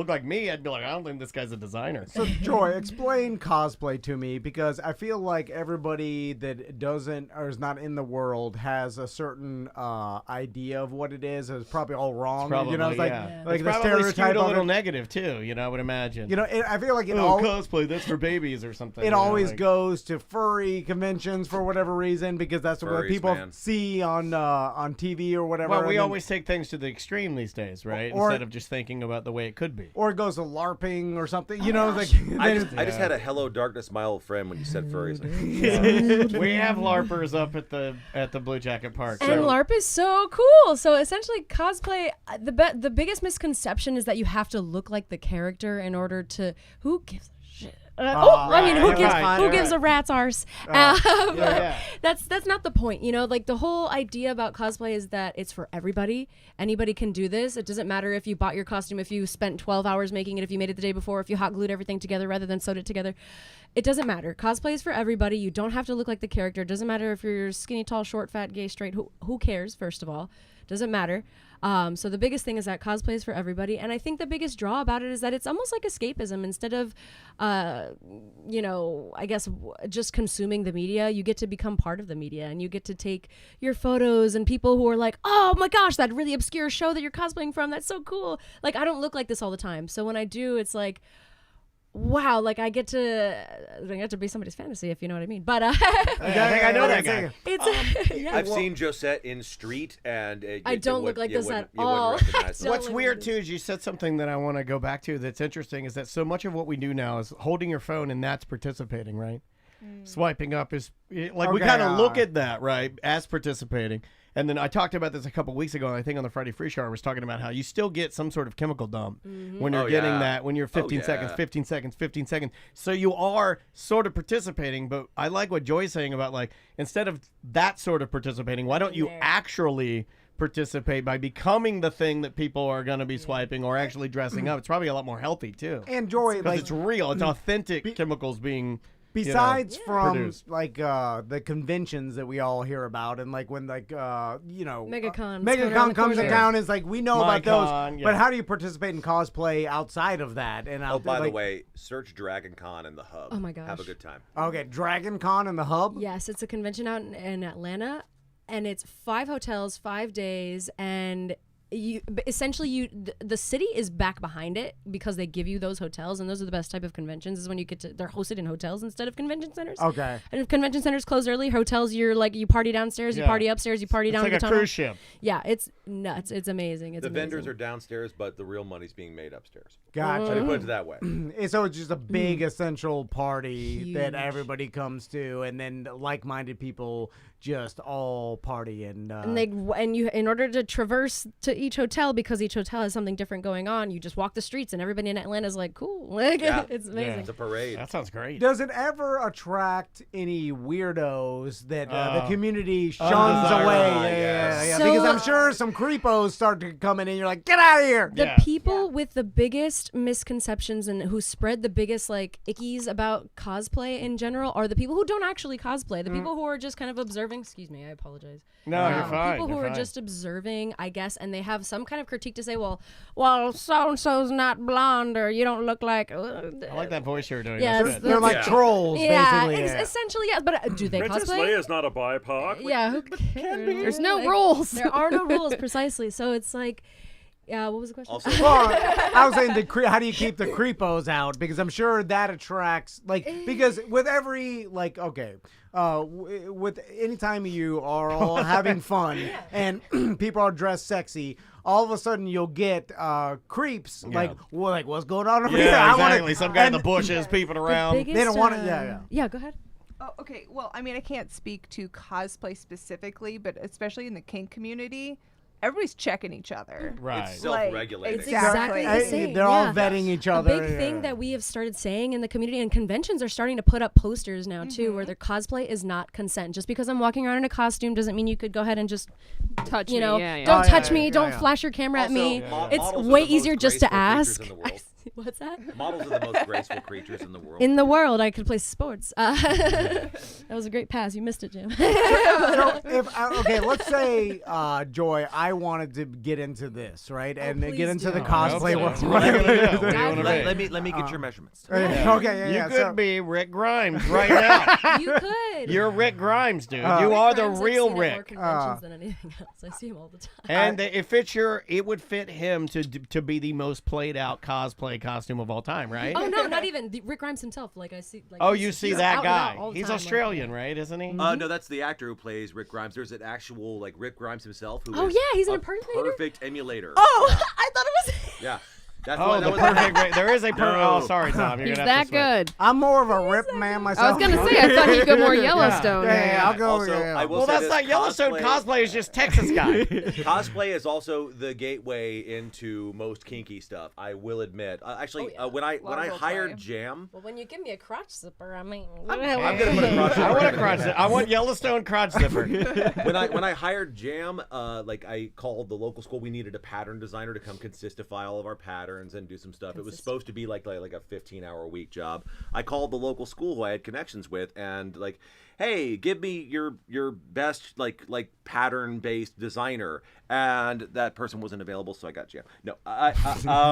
like me, I'd be like, I don't think this guy's a designer. So, Joy, explain cosplay to me because I feel like everybody that doesn't or is not in the world has a certain idea of what it is. It's probably all wrong. Probably, it's like yeah. like It's the probably skewed stereotype a of little it. negative too. I would imagine. I feel like it oh, all. cosplay, that's for babies or something. It you know, always like- goes to furry conventions for whatever reason because that's what Furries, people man. see on TV or whatever. Well, we and then- always take things to the extreme these days, right? Or- Instead of just thinking about the way it could be. or it goes to LARPing or something. Like I just had a hello darkness, my old friend, when you said furries. We have LARPers up at the Blue Jacket Park. And so- LARP is so cool. So essentially, cosplay, the biggest misconception is that you have to look like the character in order to. Who gives a shit? Who gives a rat's arse? yeah. That's not the point. Like the whole idea about cosplay is that it's for everybody. Anybody can do this. It doesn't matter if you bought your costume, if you spent 12 hours making it, if you made it the day before, if you hot glued everything together rather than sewed it together. It doesn't matter. Cosplay is for everybody. You don't have to look like the character. It doesn't matter if you're skinny, tall, short, fat, gay, straight. Who cares, first of all? Doesn't matter. So the biggest thing is that cosplay is for everybody, and I think the biggest draw about it is that it's almost like escapism. Instead of, I guess just consuming the media, you get to become part of the media, and you get to take your photos. And people who are like, "Oh my gosh, that really obscure show that you're cosplaying from, that's so cool." Like, I don't look like this all the time, so when I do, it's like, wow, like I get to be somebody's fantasy, if you know what I mean. But I think I know that guy. it's I've seen Josette in street, and I don't look like this at you wouldn't all. recognize her. What's weird too is you said something that I want to go back to that's interesting, is that so much of what we do now is holding your phone, and that's participating, right? Swiping up is like we kind of look at that, right, as participating. And then I talked about this a couple weeks ago, and I think on the Friday Free Show I was talking about how you still get some sort of chemical dump when you're getting that, when you're 15 seconds, 15 seconds, 15 seconds. So you are sort of participating, but I like what Joy's saying about, like, instead of that sort of participating, why don't you actually participate by becoming the thing that people are going to be swiping or actually dressing up? It's probably a lot more healthy, too. And Joy, because it's real. It's authentic chemicals being... Besides from produced. like the conventions that we all hear about, and like when MegaCon comes in town, is like we know about MyCon, those. But how do you participate in cosplay outside of that? And Oh, by the way, search Dragon Con in the Hub. Oh my gosh. Have a good time. Okay, Dragon Con in the Hub. Yes, it's a convention out in Atlanta, and it's 5 hotels, 5 days, and the city is back behind it because they give you those hotels, and those are the best type of conventions, is when you they're hosted in hotels instead of convention centers. Okay. And if convention centers close early, hotels, you party downstairs, you party upstairs, you party down like the a tunnel. cruise ship. Yeah, it's nuts. It's amazing. It's The amazing. vendors are downstairs, but the real money's being made upstairs. Gotcha. Let me put it that way. And so it's just a big essential party that Huge. everybody comes to, and then like-minded people just all party and you, in order to traverse to each hotel, because each hotel has something different going on, you just walk the streets, and everybody in Atlanta is like, cool. Like, it's amazing. It's a parade. That sounds great. Does it ever attract any weirdos that the community shuns Undesirable. away? Yes. So- Because I'm sure some creepos start to come in and you're like, get out of here. The people with the biggest misconceptions and who spread the biggest like ickies about cosplay in general are the people who don't actually cosplay. The people who are just kind of observing. Excuse me, I apologize. No, you're fine. People who you're are fine. just observing, I guess, and they have some kind of critique to say, well, so and so's not blonde, or you don't look like. I like that voice you're doing. Yeah, That's good. They're like trolls, Yeah, basically. essentially, yes. But do they Princess cosplay? Leia is not a BIPOC. Yeah, who cares? There's no Like, rules. There are no rules, precisely. So it's like, what was the question? Also, Well, I was saying, how do you keep the creepos out? Because I'm sure that attracts, because with every, with any time you are all having fun and people are dressed sexy, all of a sudden you'll get creeps, what's going on over here? Yeah, I wanna- exactly. Some guy in the and- bushes peeping The around. biggest, They don't want it- yeah. Yeah, go ahead. Oh, okay. Well, I mean, I can't speak to cosplay specifically, but especially in the kink community, everybody's checking each other. Right. It's self-regulating. It's Exactly the Hey, same. They're all yeah. vetting each A other. big thing yeah. that we have started saying in the community, and conventions are starting to put up posters now too, where their cosplay is not consent. Just because I'm walking around in a costume doesn't mean you could go ahead and just, Touch you me, know, yeah, yeah. don't Oh, touch yeah, me, yeah, don't yeah. flash your camera at me. Also, It's models are way the easier most just to graceful ask. creatures in the world. What's that? Models are the most graceful creatures in the world. In the world, I could play sports. That was a great pass. You missed it, Jim. So okay, let's say, Joy, I wanted to get into this, right, and please get into do. the I hope cosplay so. world. What are you gonna do? What do you wanna be? let me get your measurements. Okay, You yeah. could so, be Rick Grimes right now. You could. You're Rick Grimes, dude. Uh, you Rick are the Grimes, I've real seen at more Rick. conventions than anything else. I see him all the time. And it would fit him to be the most played out cosplay costume of all time, right? Oh no, not even Rick Grimes himself. Like I see. Like, Oh, he's- you see he's that out and out guy? all the He's time, like- Australian, right? Isn't he? No, that's the actor who plays Rick Grimes. There's an actual Rick Grimes himself who Oh, is yeah, he's an a impersonator? perfect emulator. Oh, I thought it was. Yeah. That's Oh, why the that was perfect. There is a No. Oh, sorry, Tom. You're He's gonna have that to switch. good. I'm more of a rip man I myself. was gonna say I thought he'd go more Yellowstone. Yeah, I'll go. Also, yeah. I will Well, say that's this, not Yellowstone. Cosplay is just Texas guy. Cosplay is also the gateway into most kinky stuff. I will admit. When I role hired play. Jam, Well, when you give me a crotch zipper, I mean. I'm gonna put a crotch. I want a crotch. I want Yellowstone crotch zipper. when I hired Jam, I called the local school. We needed a pattern designer to come consistify all of our patterns and do some stuff. It was supposed to be like a 15-hour-a-week job. I called the local school who I had connections with, and hey, give me your best pattern-based designer. and that person wasn't available, so I got Jam. No,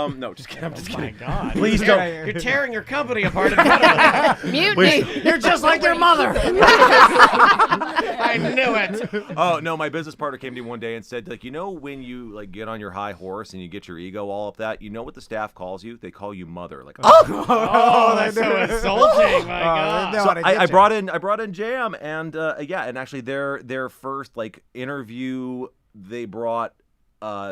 no, just kidding. I'm just kidding. My God. Please don't. You're tearing your company apart in front of us. Mutiny. You're just like your mother. I knew it. Oh no, my business partner came to me one day and said, like, when you like get on your high horse and you get your ego all up that, what the staff calls you? They call you mother. Like, Oh, that's so insulting. My God. no, So they I get brought in Jam, and and actually their first like interview, they brought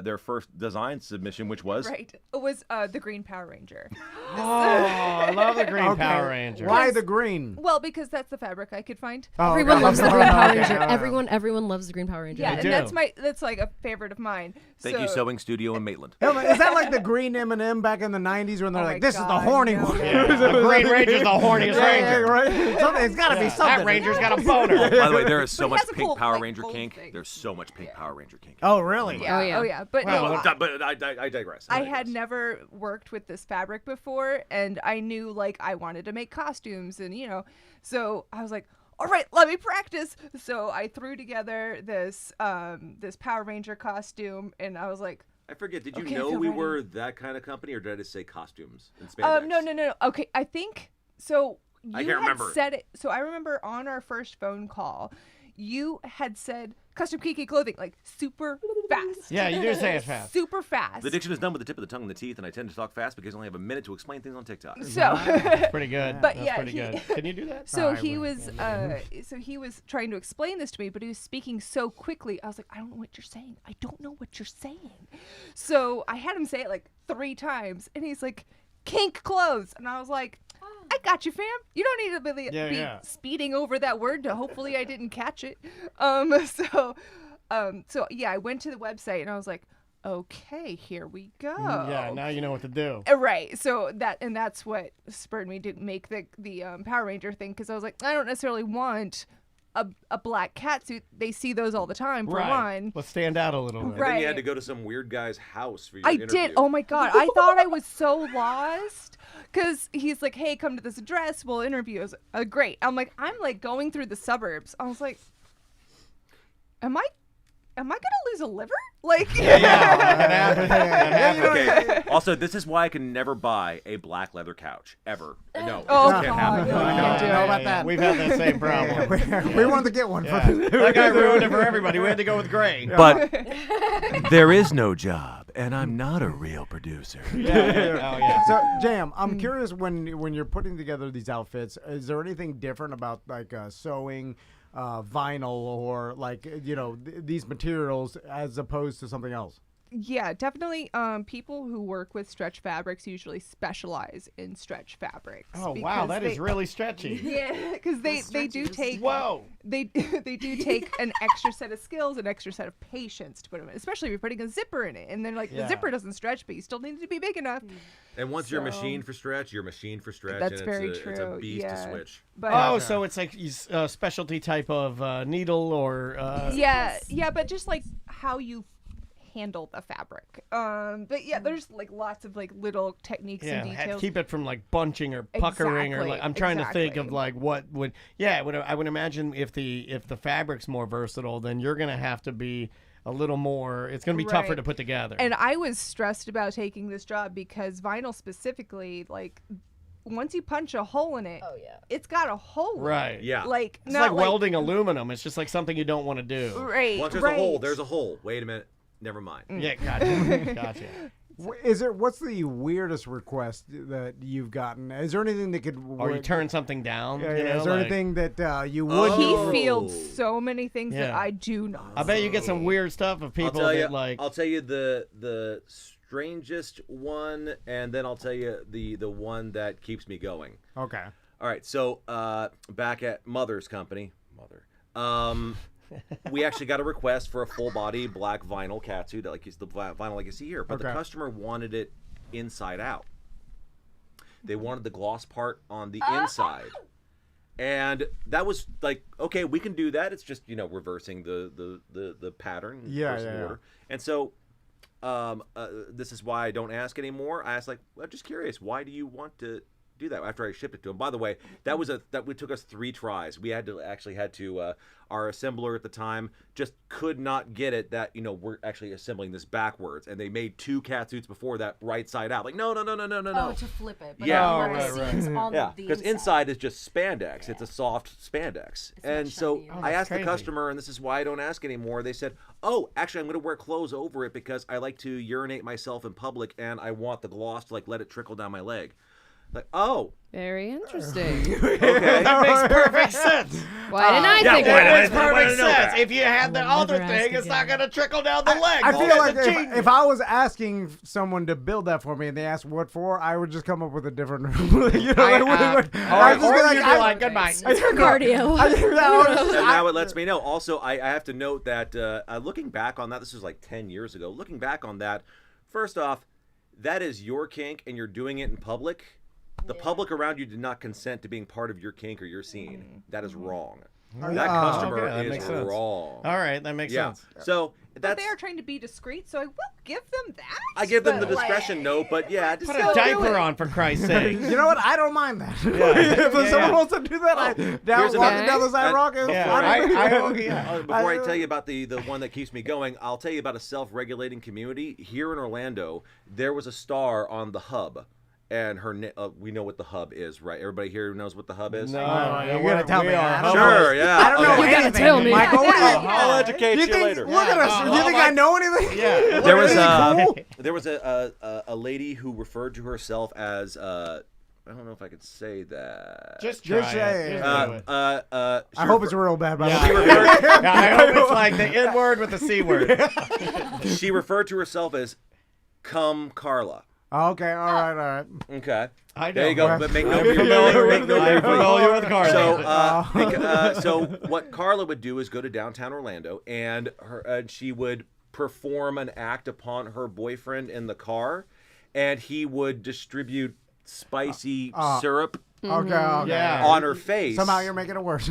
their first design submission, which was Right. It was the Green Power Ranger. Oh, I love the Green Okay. Power Ranger. Why the green? Well, because that's the fabric I could find. Oh, Everyone okay. loves the Green Power Okay, Ranger. all right. Everyone loves the Green Power Ranger. Yeah, do. and that's like a favorite of mine. Thank you, Sewing Studio in Maitland. Is that like the green M&M back in the 90s when they're Oh like, my this is the God, horny no. one? Yeah, the Green Ranger's the horniest ranger. right? It's got to be something. That Ranger's got a boner. By the way, there is so But it much has a pink cool, Power like, Ranger gold kink. thing. There's so much pink Power Ranger kink. Oh, really? Yeah. Oh, yeah. Oh yeah. But Well, no, But I digress. I had never worked with this fabric before, and I knew like I wanted to make costumes, and so I was like, all right, let me practice. So I threw together this this Power Ranger costume, and I was like, I forget. Did you Okay, know feel we ready. were that kind of company, or did I just say costumes and spandex? no. Okay, I think so. You I can't had remember. said it. So I remember on our first phone call, you had said custom Kiki clothing like super fast. Yeah, you do say it fast. Super fast. The diction is done with the tip of the tongue and the teeth, and I tend to talk fast because I only have a minute to explain things on TikTok. So. Pretty good. But That's yeah, pretty he- good. Can you do that? So I he will. was trying to explain this to me, but he was speaking so quickly. I was like, I don't know what you're saying. I don't know what you're saying. So I had him say it like 3 times, and he's like, kink clothes, and I was like, I got you, fam. You don't need to be speeding over that word to hopefully I didn't catch it. So yeah, I went to the website and I was like, okay, here we go. Yeah, now you know what to do. Right. So that's what spurred me to make the Power Ranger thing, because I was like, I don't necessarily want a black catsuit. They see those all the time, for one. Let's stand out a little bit. And then you Right. had to go to some weird guy's house for your I interview. did. Oh my God. I thought I was so lost, because he's like, hey, come to this address. We'll interview. I was, great. I'm like going through the suburbs. I was like, am I gonna lose a liver? Like, Okay. Also, this is why I can never buy a black leather couch ever. No, Oh, it just can't God, happen. no, I can't do How it. about that? We've had that same problem. we wanted to get one. Yeah. That guy ruined it for everybody. We had to go with gray. But there is no job, and I'm not a real producer. Yeah. Oh, yeah. So, Jam, I'm curious, when you're putting together these outfits, is there anything different about like sewing vinyl or like these materials as opposed to something else? Yeah, definitely. People who work with stretch fabrics usually specialize in stretch fabrics. Oh, wow. That is really stretchy. Yeah, because they do take Whoa. they do take an extra set of skills, an extra set of patience to put them in, especially if you're putting a zipper in it, and then like Yeah. the zipper doesn't stretch, but you still need it to be big enough. And once you're So- machined for stretch, you're machined for stretch. That's and very it's a true, beast yeah. to switch. But Oh, so it's like a specialty type of needle or... yeah, but just like how you handle the fabric. But yeah, there's like lots of like little techniques Yeah, and details. keep it from like bunching or puckering or Exactly, like I'm trying to think of exactly. like what would I would imagine if the fabric's more versatile, then you're gonna have to be a little more. It's gonna be tougher Right. to put together. And I was stressed about taking this job because vinyl specifically, like once you punch a hole in it, it's got a hole. in it. Right. Yeah. Like It's not like welding aluminum. It's just like something you don't want to do. Right. Once there's right. a hole, there's a hole. Wait a minute. Never mind. Yeah, gotcha. What's the weirdest request that you've gotten? Is there anything that could? Or you turn something down. Yeah, you know, is there like- anything that you would? Oh. He fields so many things that Yeah. I do not. I bet you get some weird stuff of I'll people tell you. that like. I'll tell you the strangest one, and then I'll tell you the one that keeps me going. Okay. All right. So back at Mother's company, we actually got a request for a full body black vinyl catsuit, like the vinyl like you see here, but the Okay. customer wanted it inside out. They wanted the gloss part on the inside. And that was like, okay, we can do that. It's just, reversing the pattern. Yeah, reversing the yeah. order. And so this is why I don't ask anymore. I ask, like, well, just curious, why do you want to do that after I shipped it to him. By the way, that took us 3 tries. We had to our assembler at the time just could not get it that we're actually assembling this backwards, and they made 2 cat suits before that right side out. Like no. Oh, to flip it. But Yeah. right. Because inside is just spandex. It's a soft spandex. And so shiny. I asked crazy. the customer, and this is why I don't ask anymore. They said, "Oh, actually, I'm going to wear clothes over it because I like to urinate myself in public, and I want the gloss to let it trickle down my leg." Like, oh, Very interesting. okay. That makes perfect sense. Why didn't I Yeah, think of that that? makes perfect know sense. that. If you had the I will other never thing, ask it's not again. going to trickle down the leg. I Well, feel that's like a genius. if I was asking someone to build that for me and they asked what for, I would just come up with a different. I would or just you'd be be like, goodbye. It's for cardio. And now it lets me know. Also, I have to note that looking back on that, this was like 10 years ago. Looking back on that, first off, that is your kink and you're doing it in public. The public around you did not consent to being part of your kink or your scene. That is wrong. That customer Okay, that is makes sense. wrong. All right, that makes sense. So But that's they are trying to be discreet, so I will give them that. I give them the but, discretion, no, but yeah, just Put Still a do diaper it. on, for Christ's sake. You know what? I don't mind that. Yeah. If someone wants to do that, Here's walking another- down the sidewalk. It's Yeah, fine. Before I tell you about the one that keeps me going, I'll tell you about a self-regulating community. Here in Orlando, there was a star on the Hub. And we know what the Hub is, right? Everybody here knows what the Hub is? No, you're gonna tell me. I don't know. Sure, yeah. I don't know You gotta anything, tell me. Michael. What do you- I'll educate you think, later. Look at us. You think I know anything? Yeah. There was Cool. there was a lady who referred to herself as I don't know if I could say that. Just try Just it. say it. Just do it. I hope it's real bad, by the Yeah. way. Yeah, I hope it's like the N word with the C word. She referred to herself as "Come Carla." Okay, all right. Okay. I know. There you go. her. But make no I'm beer. familiar Make with no beer, I'm familiar with please. Carla. So what Carla would do is go to downtown Orlando, and she would perform an act upon her boyfriend in the car, and he would distribute spicy syrup Okay. Yeah. on her face. Somehow you're making it worse.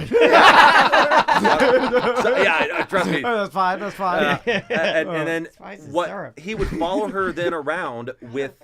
Trust me. That's fine. That's fine. And then Spicy what syrup. he would follow her then around with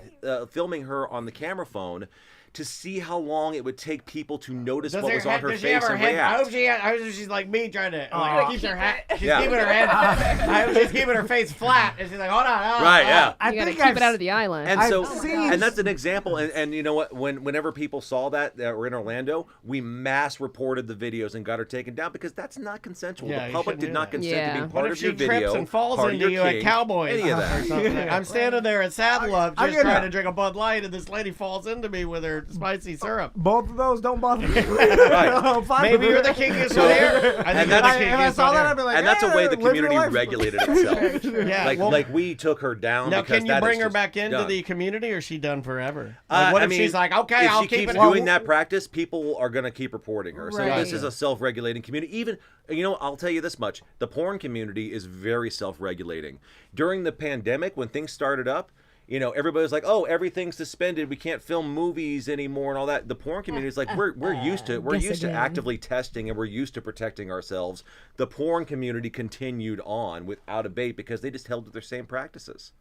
filming her on the camera phone to see how long it would take people to notice what was on her does she have face her and head? I hope react. I hope she's like me trying to keep her hat. She's Yeah. keeping her head. I hope she's keeping her face flat, and she's like, hold on. Right, yeah. I You gotta think keep I've it out of the island. And so, I've seen- and that's an example. And you know what? Whenever people saw that were in Orlando, we mass reported the videos and got her taken down because that's not consensual. Yeah, the you public shouldn't did do not that. consent to Yeah. being What part if of she your video, trips and falls part of into your you at kink, Cowboys any of or that. something? I'm standing there at Saddle Up I just get trying it. to drink a Bud Light, and this lady falls into me with her spicy syrup. Both of those don't bother me. Right. I'm fine Maybe with you're it. the kinkiest one here. I think that's- you're the If I kinkiest saw one that, here. I'd be like, And that's a way the live your community life. regulated itself. Yeah, Like well- like we took her down. Now, because can you that bring is her just back into done. the community, or is she done forever? Like, what I if mean, she's like, okay, if I'll she keep keeps it doing that practice, people are going to keep reporting her. So Right. this is a self-regulating community. Even, I'll tell you this much: the porn community is very self-regulating. During the pandemic, when things started up, everybody was like, "Oh, everything's suspended. We can't film movies anymore," and all that. The porn community is like, "We're used to it. We're Guess used to again. actively testing, and we're used to protecting ourselves." The porn community continued on without abate because they just held to their same practices.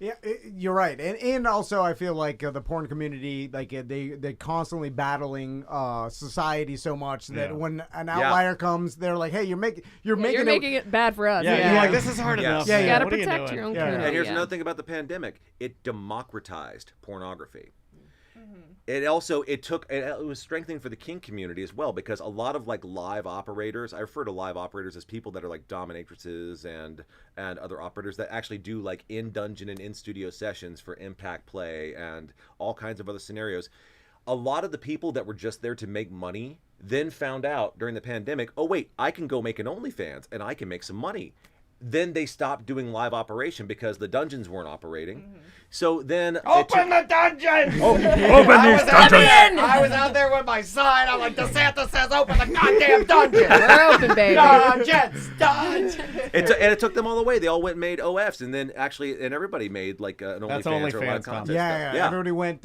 Yeah, you're right, and also I feel like the porn community, like they constantly battling society so much that Yeah. when an outlier comes, they're like, "Hey, you're making You're making it bad for us. Yeah, Yeah. you're like, this is hard Yeah. enough. Yeah, man. yeah. You gotta What are you protect doing? your own Yeah. community. And here's yeah. another thing about the pandemic: it democratized pornography. It also it was strengthening for the kink community as well, because a lot of like live operators, I refer to live operators as people that are like dominatrixes and other operators that actually do like in dungeon and in studio sessions for impact play and all kinds of other scenarios. A lot of the people that were just there to make money then found out during the pandemic, oh wait, I can go make an OnlyFans and I can make some money. Then they stopped doing live operation because the dungeons weren't operating. So then Open the dungeon! open these dungeons! I was out there with my sign. I'm like, DeSantis says open the goddamn dungeon! We're open, baby. Dungeons! Dungeons! it took them all the way. They all went and made OFs, and then and everybody made like an That's OnlyFans or a lot OnlyFans of content. Yeah. Everybody went,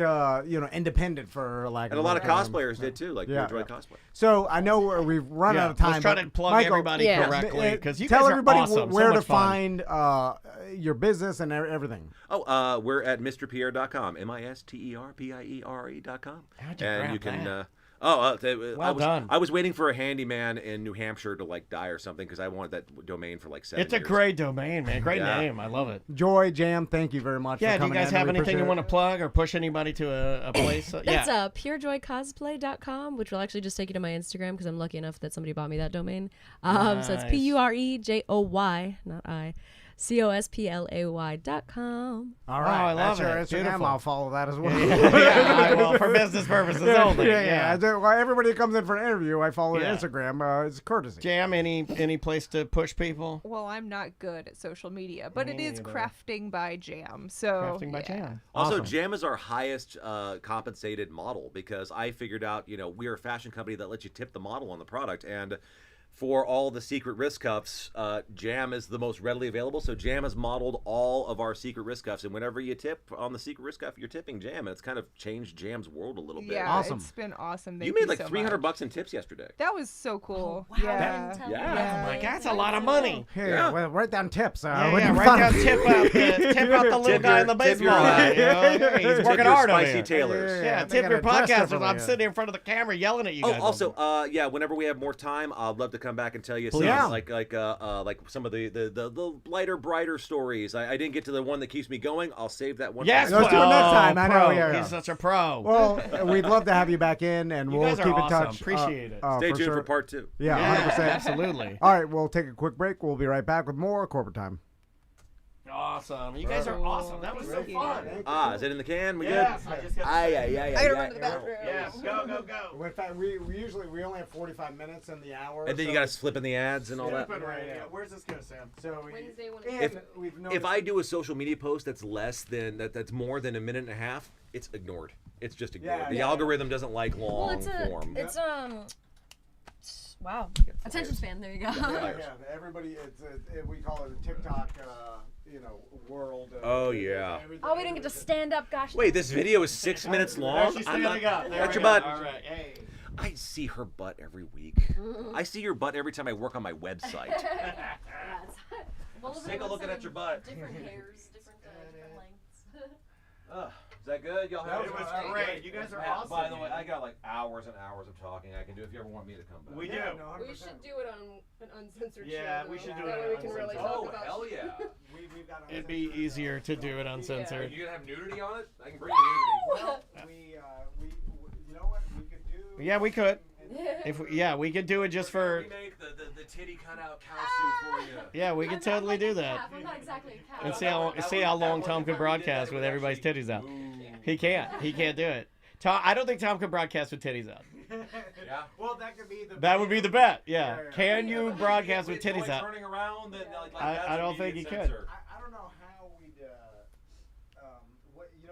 independent for like. And a lot of cosplayers did too, like Pure Joy Cosplay. So I know we've run out of time. Let's try to plug Michael, everybody correctly because you tell guys everybody are awesome. where so to much fun. find your business and everything. Oh, we're at MrPierre.com, MisterPierre.com, How'd you and grab you can. that? Well done. I was waiting for a handyman in New Hampshire to like die or something because I wanted that domain for like 7 It's a years. great domain, man. Great name. I love it. Joy, Jam, thank you very much. Yeah, for do you coming guys in. have We anything you appreciate want to it. plug or push anybody to a place? That's purejoycosplay.com, which will actually just take you to my Instagram because I'm lucky enough that somebody bought me that domain. So it's Nice. PUREJOY, not I, COSPLAY.com. All right, I love that's your it. Instagram. Beautiful. I'll follow that as well. Yeah, well, for business purposes only. Yeah. Well, everybody who comes in for an interview, I follow Yeah. their Instagram. It's courtesy. Jam, any place to push people? Well, I'm not good at social media, but Me it is neither. crafting by Jam. So Crafting by yeah. Jam. Also, Awesome. Jam is our highest compensated model because I figured out, we're a fashion company that lets you tip the model on the product. And for all the secret wrist cuffs, Jam is the most readily available. So Jam has modeled all of our secret wrist cuffs. And whenever you tip on the secret wrist cuff, you're tipping Jam. And it's kind of changed Jam's world a little bit. Yeah, Awesome. it's been awesome. Thank You made like so $300 much. in tips yesterday. That was so cool. Yeah. Yeah. I'm like, that's a lot of money. Here, Yeah. well, write down tips. Yeah, when you write find- down tip out the little guy in the tip your, baseball hat. Hey, he's Tip working your hard over spicy here. tailors. Yeah, they tip got your a dress podcasters. differently, I'm yeah. sitting in front of the camera yelling at you Oh, guys. also, whenever we have more time, I'd love to come back and tell you some, Yeah. like some of the lighter, brighter stories. I didn't get to the one that keeps me going. I'll save that one. Yes, Let's do it next time. I know, pro. yeah. He's such a pro. Well, we'd love to have you back in, and You we'll guys are keep in awesome. touch. Appreciate it. Stay tuned sure. for part 2. Yeah, Yeah, 100%. absolutely. All right, we'll take a quick break. We'll be right back with more corporate time. Awesome. You guys are awesome. That was so fun. Is it in the can? We Yes, good? I just got I gotta run to the bathroom. Yes, go. In fact, we only have 45 minutes in the hour. And then you got to slip in the ads and all that. Where's this go, Sam? So Wednesday when we've noticed, If I do a social media post that's that's more than a minute and a half, it's ignored. It's just ignored. Yeah, The yeah. algorithm doesn't like long form. Wow, attention span. There you go. everybody, we call it a TikTok, world. Oh, yeah. Oh, we didn't get to stand up. Gosh. Wait, this video is 6 minutes long? I'm not, watch your butt. All right. Hey. I see her butt every week. I see your butt every time I work on my website. I'm sick of looking at your butt. Different hairs, different lengths. Is that good? Y'all have It was great. You guys are awesome. By the way, I got like hours and hours of talking I can do if you ever want me to come back. We do. We should do it on an uncensored Yeah, show. we should do That it way on we can really uncensored. talk Oh, about hell shit. yeah. It'd be easier to do it uncensored. You gonna have nudity on it? I can bring you nudity. You know what we could do? Yeah, we could. We could do it just for. Remake the titty cutout cow suit for you. Yeah, we could totally do that. I'm not exactly a And cat. see how long Tom could broadcast with everybody's titties out. He can't. He can't do it. Tom, I don't think Tom could broadcast with titties out. Yeah. Well, that could be the. That would be the bet. Yeah. Can you broadcast with Joy titties out? turning around, then, I don't think he could. I don't know how we'd.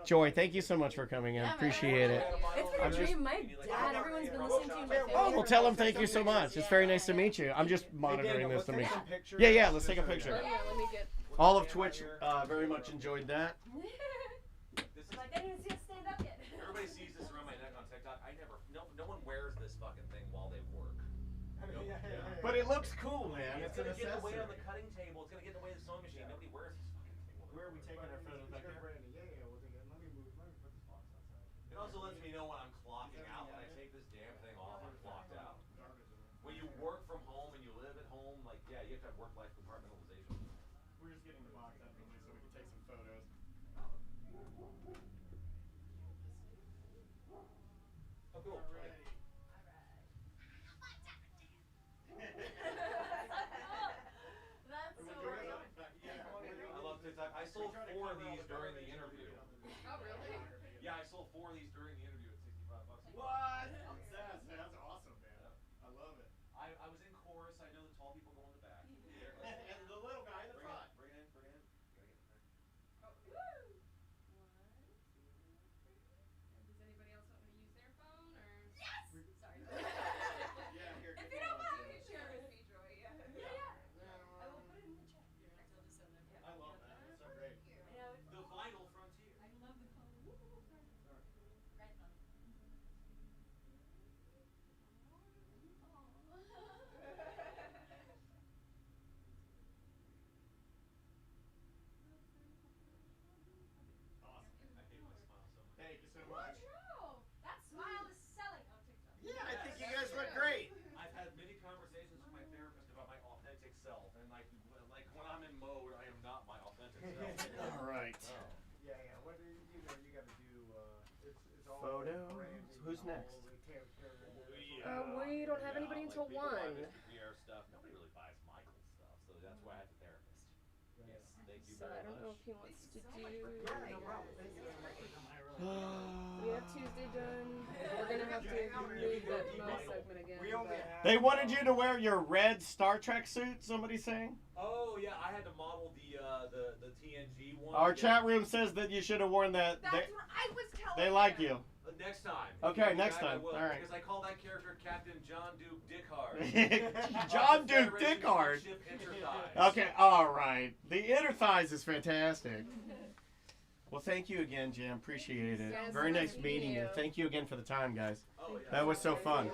Joy, thank you so much for coming in. Appreciate it. It's been a dream. My dad, everyone's been listening to you. My family. Well, tell him thank you so much. It's very nice to meet you. I'm just monitoring this to meet you. Yeah, let's take a picture. Yeah, let me get. All of Twitch very much enjoyed that. Like, I didn't see us stand up yet. Everybody sees this around my neck on TikTok. No one wears this fucking thing while they work. But it looks cool, man. It's gonna get in the way on the cutting table. It's gonna get in the way of the sewing machine. Nobody wears this fucking thing. Where are we taking our photos back there? It also lets me know when I'm clocking out. When I take this damn thing off, I'm clocked out. When you work from home and you live at home, like, yeah, you have to have work-life compartmentalization. We're just getting the box out of the way so we can take some photos. Oh, cool. That's so I love TikTok. I sold 4 of these during the interview. Oh, really? Yeah, I sold 4 of these during the interview at $65. What? That's awesome, man. I love it. I was in chorus. I know the tall people go in the back. And the little guy in the front. Bring it in. Gotta get in there. Does anybody else want me to use their phone or? Yes. Sorry. Yeah, here. If you don't mind, share with me, Joy. Yeah. I will put it in the next? We don't have anybody until 1. Pierre stuff. Nobody really buys Michael's stuff, so that's why I have a therapist. Yes, thank you So very I don't know much. if he wants to do. We have Tuesday done. We're gonna have to move that Mo segment again. They wanted you to wear your red Star Trek suit. Somebody's saying. Oh yeah, I had to model the TNG one. Our chat room says that you should have worn that. That's what I was telling They like him. you. Next time. Okay, If next I time. will, All right. Because I call that character Captain John Duke Dickhard. John Duke Federation Dickhard. Ship Enterprise. Okay, all right. The inner thighs is fantastic. Well, thank you again, Jim. Appreciate it. Yes, Very nice thank meeting you. you. Thank you again for the time, guys. Oh, yeah. That was so fun.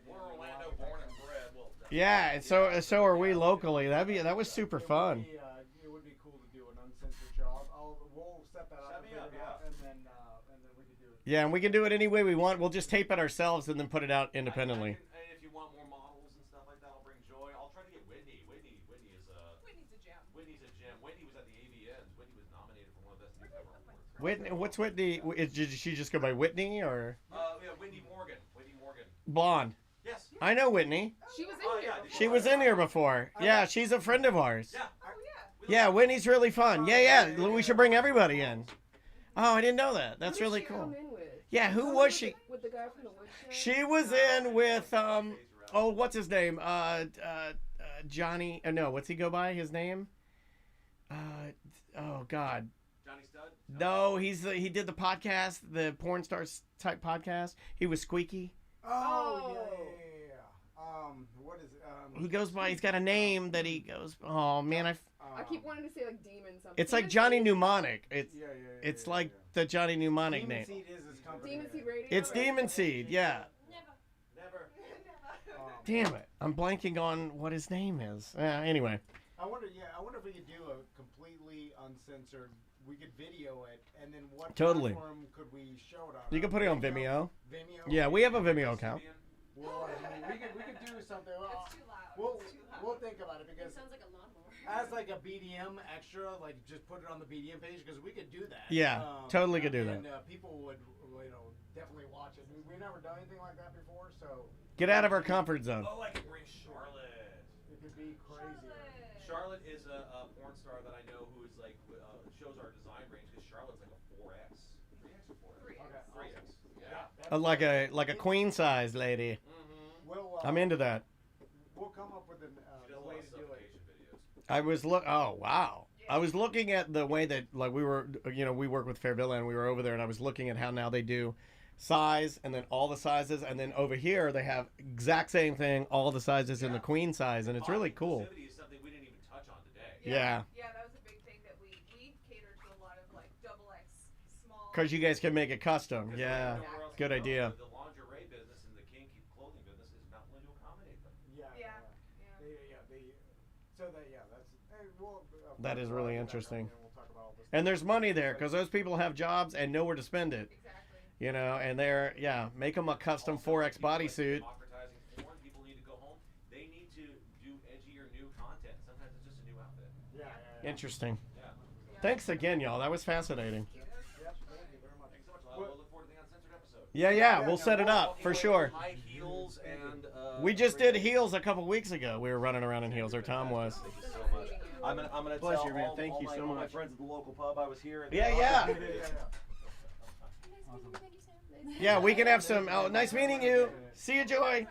We're Orlando born and bred. Well, Yeah, and so are we locally. That was super fun. It would be cool to do an uncensored show. We'll set that up, Set me up, yeah. and then we can do it. Yeah, and we can do it any way we want. We'll just tape it ourselves and then put it out I independently. can, and if you want more models and stuff like that, I'll bring Joy. I'll try to get Whitney. Whitney is Whitney's a gem. Whitney's a gem. Whitney was at the AVNs. Whitney was nominated for one of the best newcomer awards. Whitney, what's Whitney? Did she just go by Whitney or Yeah, Whitney Morgan. Whitney Morgan. blonde? Yes. I know Whitney. She was in Oh, here. yeah, before. She was in here before. Yeah, she's a friend of ours. Yeah. Oh yeah. Yeah, Whitney's really fun. Yeah. We should bring everybody in. Oh, I didn't know that. That's Who did really she cool. come in with? Yeah, who was she? With the guy from the wood show? She was in with oh, what's his name? Johnny. No, what's he go by? His name? Oh God. Johnny Stud. No, he did the podcast, the porn stars type podcast. He was Squeaky. Oh, yeah. What is it? He goes by. He's got a name that he goes. Oh man, I keep wanting to say like demon something. It's like Johnny Mnemonic. It's Yeah. it's like the Johnny Mnemonic Demon name. Seed is his company. Demon Seed Radio. It's Demon Seed. Yeah. Never. Damn it, I'm blanking on what his name is. Anyway. I wonder if we could do a completely uncensored. We could video it, and then what Totally. platform could we show it on? You can put it on Vimeo. Vimeo. Yeah, we have a Vimeo account. Well, we could do something. It's too loud. We'll It's too loud. we'll think about it because sounds like a lawnmower. as like a BDM extra, like just put it on the BDM page because we could do that. Yeah, totally could do that. And people would, definitely watch it. We've never done anything like that before, so Get out of our comfort zone. Oh, I could bring Charlotte. it could be crazy. Charlotte is a porn star that I know who is like shows our design range because Charlotte's like a 4X, 3X or 4X. 3X. Yeah. Like a queen size lady. Mm-hmm. We'll, I'm into that. We'll come up with She does a a way lot of to do it. suffocation videos. Oh wow. I was looking at the way that like we were, we work with Fairvilla and we were over there and I was looking at how now they do size and then all the sizes and then over here they have exact same thing, all the sizes in the queen size and it's really cool. Inclusivity is something we didn't even touch on today. Yeah. Yeah, that was a big thing that we catered to a lot of like double X small. Because you guys can make it custom. Because Yeah. nowhere else Good you go, idea. The lingerie business and the kinky clothing business is not willing to accommodate them. That is really interesting. And there's money there because those people have jobs and nowhere to spend it. Exactly. And they're, make them a custom 4X bodysuit. Democratizing porn, people need to go home. They need to do edgier new content. Sometimes it's just a new outfit. Interesting. Yeah. Thanks again, y'all. That was fascinating. Thanks so much. We'll look forward to the uncensored episode. Yeah, we'll set it up for sure. High heels and. We just did heels a couple weeks ago. We were running around in heels, or Tom was. Thank you so much. I'm gonna Bless tell you, man. all, Thank all you my, so all my much. friends at the local pub I was here. And Yeah. Yeah, we can have some. Oh, nice meeting you. See you, Joy.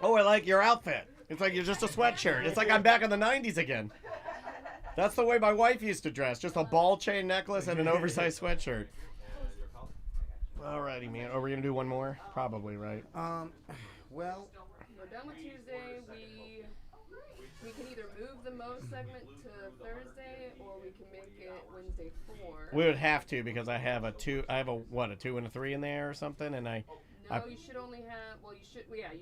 Oh, I like your outfit. It's like you're just a sweatshirt. It's like I'm back in the 90s again. That's the way my wife used to dress. Just a ball chain necklace and an oversized sweatshirt. Alrighty, man. Are we going to do one more? Probably, right? Well, We're done with Tuesday. We can either move the Mo segment to Thursday or we can make it Wednesday 4. We would have to because I have a 2 and a 3 in there or something, and No, you should only have. Well, you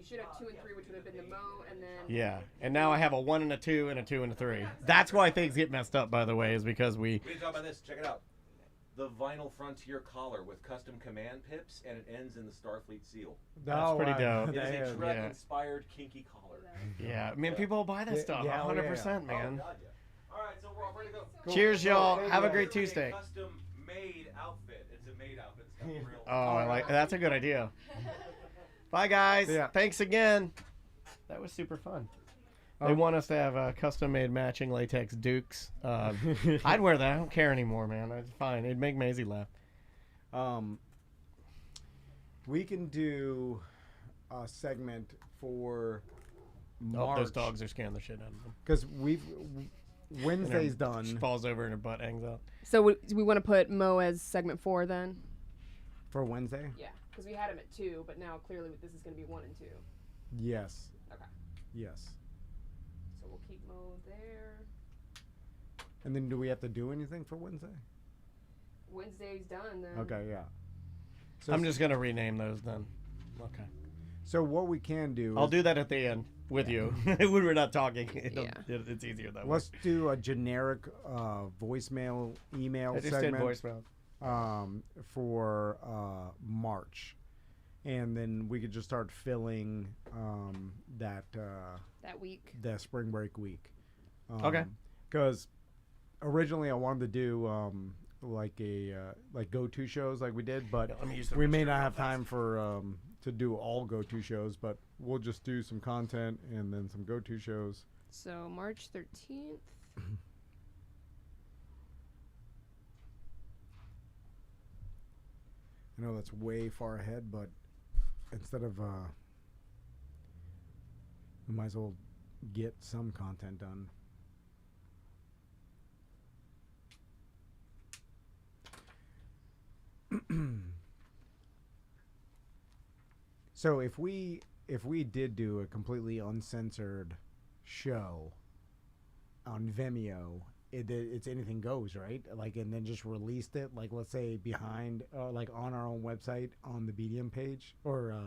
should have 2 and 3, which would have been the Mo, and then. yeah. And now I have a 1 and a 2 and a 2 and a 3. That's why things get messed up, by the way, is because we. We need to talk about this. Check it out. The Vinyl Frontier collar with custom command pips, and it ends in the Starfleet seal. That's pretty dope. It is a Yeah. Trek-inspired kinky collar. Yeah, I mean, people buy that stuff, yeah, 100%, man. Oh, God, yeah. All right, so we're all ready to go. Cheers, y'all. Thank Have a you. great It's a Tuesday. custom-made outfit. It's a maid outfits got real. Oh, I like that's a good idea. Bye, guys. Yeah. Thanks again. That was super fun. They want us to have custom-made matching latex dukes. I'd wear that. I don't care anymore, man. It's fine. It'd make Maisie laugh. We can do a segment for Oh, March those dogs are scaring the shit out of them. because Wednesday's She done falls over and her butt hangs out. So we want to put Mo as segment 4 then? for Wednesday. Yeah, because we had him at 2, but now clearly this is going to be 1 and 2. Yes. Okay. Yes. So we'll keep Mo there. And then do we have to do anything for Wednesday? Wednesday's done then. Okay. Yeah. So I'm just gonna rename those then. Okay. So what we can do? I'll is do that at the end with you when we're not talking. Yeah. It's easier that way. Let's do a generic voicemail email I just segment. did voicemail. For March, and then we could just start filling that That week. the spring break week. Okay. Because originally I wanted to do like go-to shows like we did, but Let me use the we may restroom not real have fast. time for to do all go-to shows. But we'll just do some content and then some go-to shows. So March 13th. I know that's way far ahead, but instead of we might as well get some content done. So if we did do a completely uncensored show on Vimeo, it's anything goes, right? Like, and then just released it, like, let's say behind, like on our own website on the BDM page, or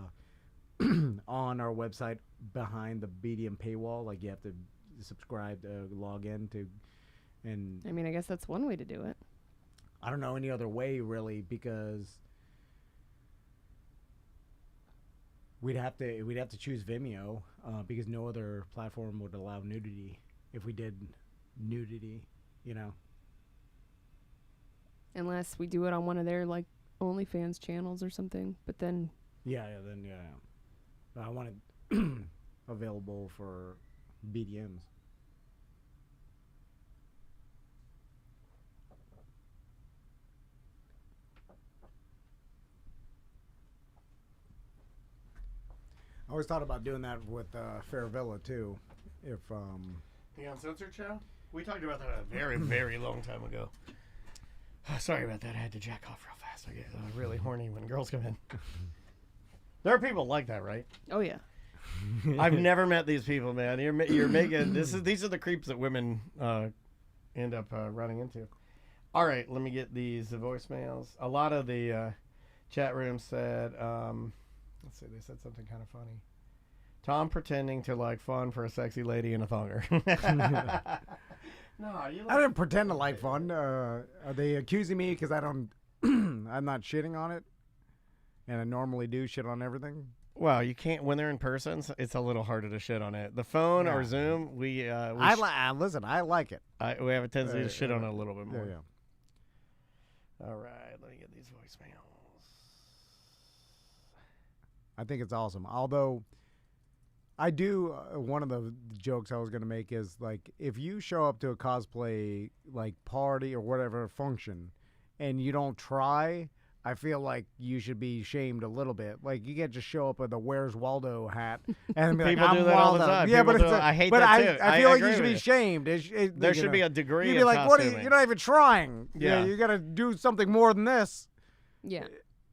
on our website behind the BDM paywall. Like, you have to subscribe to log in to, and I mean, I guess that's one way to do it. I don't know any other way really, because we'd have to choose Vimeo, because no other platform would allow nudity if we did nudity, you know. Unless we do it on one of their, like, OnlyFans channels or something. But then... Yeah. I want it available for BDMs. I always thought about doing that with Fair Villa too. If The Uncensored Show? We talked about that a very, very long time ago. Sorry about that. I had to jack off real fast. I get really horny when girls come in. There are people like that, right? Oh, yeah. I've never met these people, man. You're making these are the creeps that women end up running into. All right, let me get these voicemails. A lot of the chat room said, let's see, they said something kind of funny. Tom pretending to like fun for a sexy lady in a thonger. No, you. I didn't pretend to like fun. Are they accusing me because I don't? I'm not shitting on it, and I normally do shit on everything. Well, you can't when they're in person. It's a little harder to shit on it. The phone or Zoom, we listen. I like it. we have a tendency to shit on it a little bit more. Yeah. All right, let me get these voicemails. I think it's awesome. Although, I do one of the jokes I was gonna make is like, if you show up to a cosplay like party or whatever function, and you don't try, I feel like you should be shamed a little bit. Like, you can't just show up with a Where's Waldo hat and be People like, do I'm that all the Waldo. time. Yeah, People but do it's it. I hate but that too. I feel I like you agree should be with shamed. There should be a degree You'd be of like, what? costuming. You're not even trying. Yeah. You got to do something more than this. Yeah.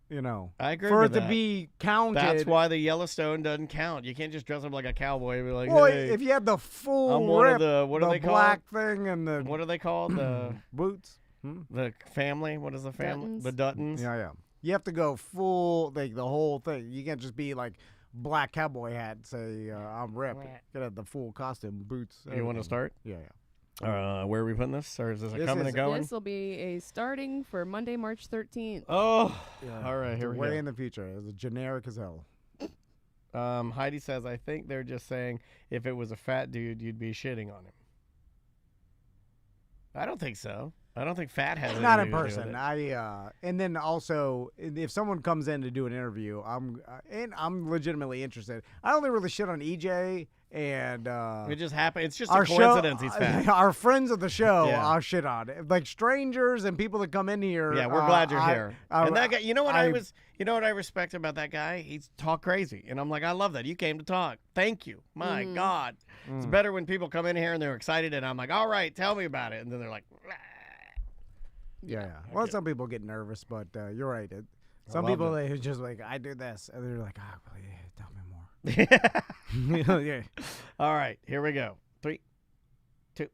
You know, I agree for with it that. to be counted. That's why the Yellowstone doesn't count. You can't just dress up like a cowboy and be like, Well, hey, if you had the full I'm one rip, of the what are they black called? thing and the What are they called? The boots. the family. What is the family? Duttons. The Duttons. Yeah. You have to go full, like the whole thing. You can't just be like black cowboy hat. Say I'm ripped. You gotta have the full costume, boots. You want to start? Yeah. Where are we putting this? Or is this This coming is- and going? This will be a starting for Monday, March 13th. Oh, Yeah. all right. Here we Way go. in the future. It's generic as hell. Heidi says, I think they're just saying if it was a fat dude, you'd be shitting on him. I don't think so. I don't think fat has Not in anything to do person. with it. And then also, if someone comes in to do an interview, I'm legitimately interested. I only really shit on EJ and It just happened. It's just a our coincidence show, he's fat. our friends of the show. Yeah. I'll shit on like strangers and people that come in here. Yeah, we're glad you're here. And that guy, you know what I I respect about that guy? He's talk crazy, and I'm like, I love that. You came to talk. Thank you. My God, it's better when people come in here and they're excited, and I'm like, all right, tell me about it, and then they're like, Yeah. Well, some people get nervous, but you're right. Some people they just like, I do this, and they're like, well, yeah, tell me more. Yeah. All right, here we go. 3, 2.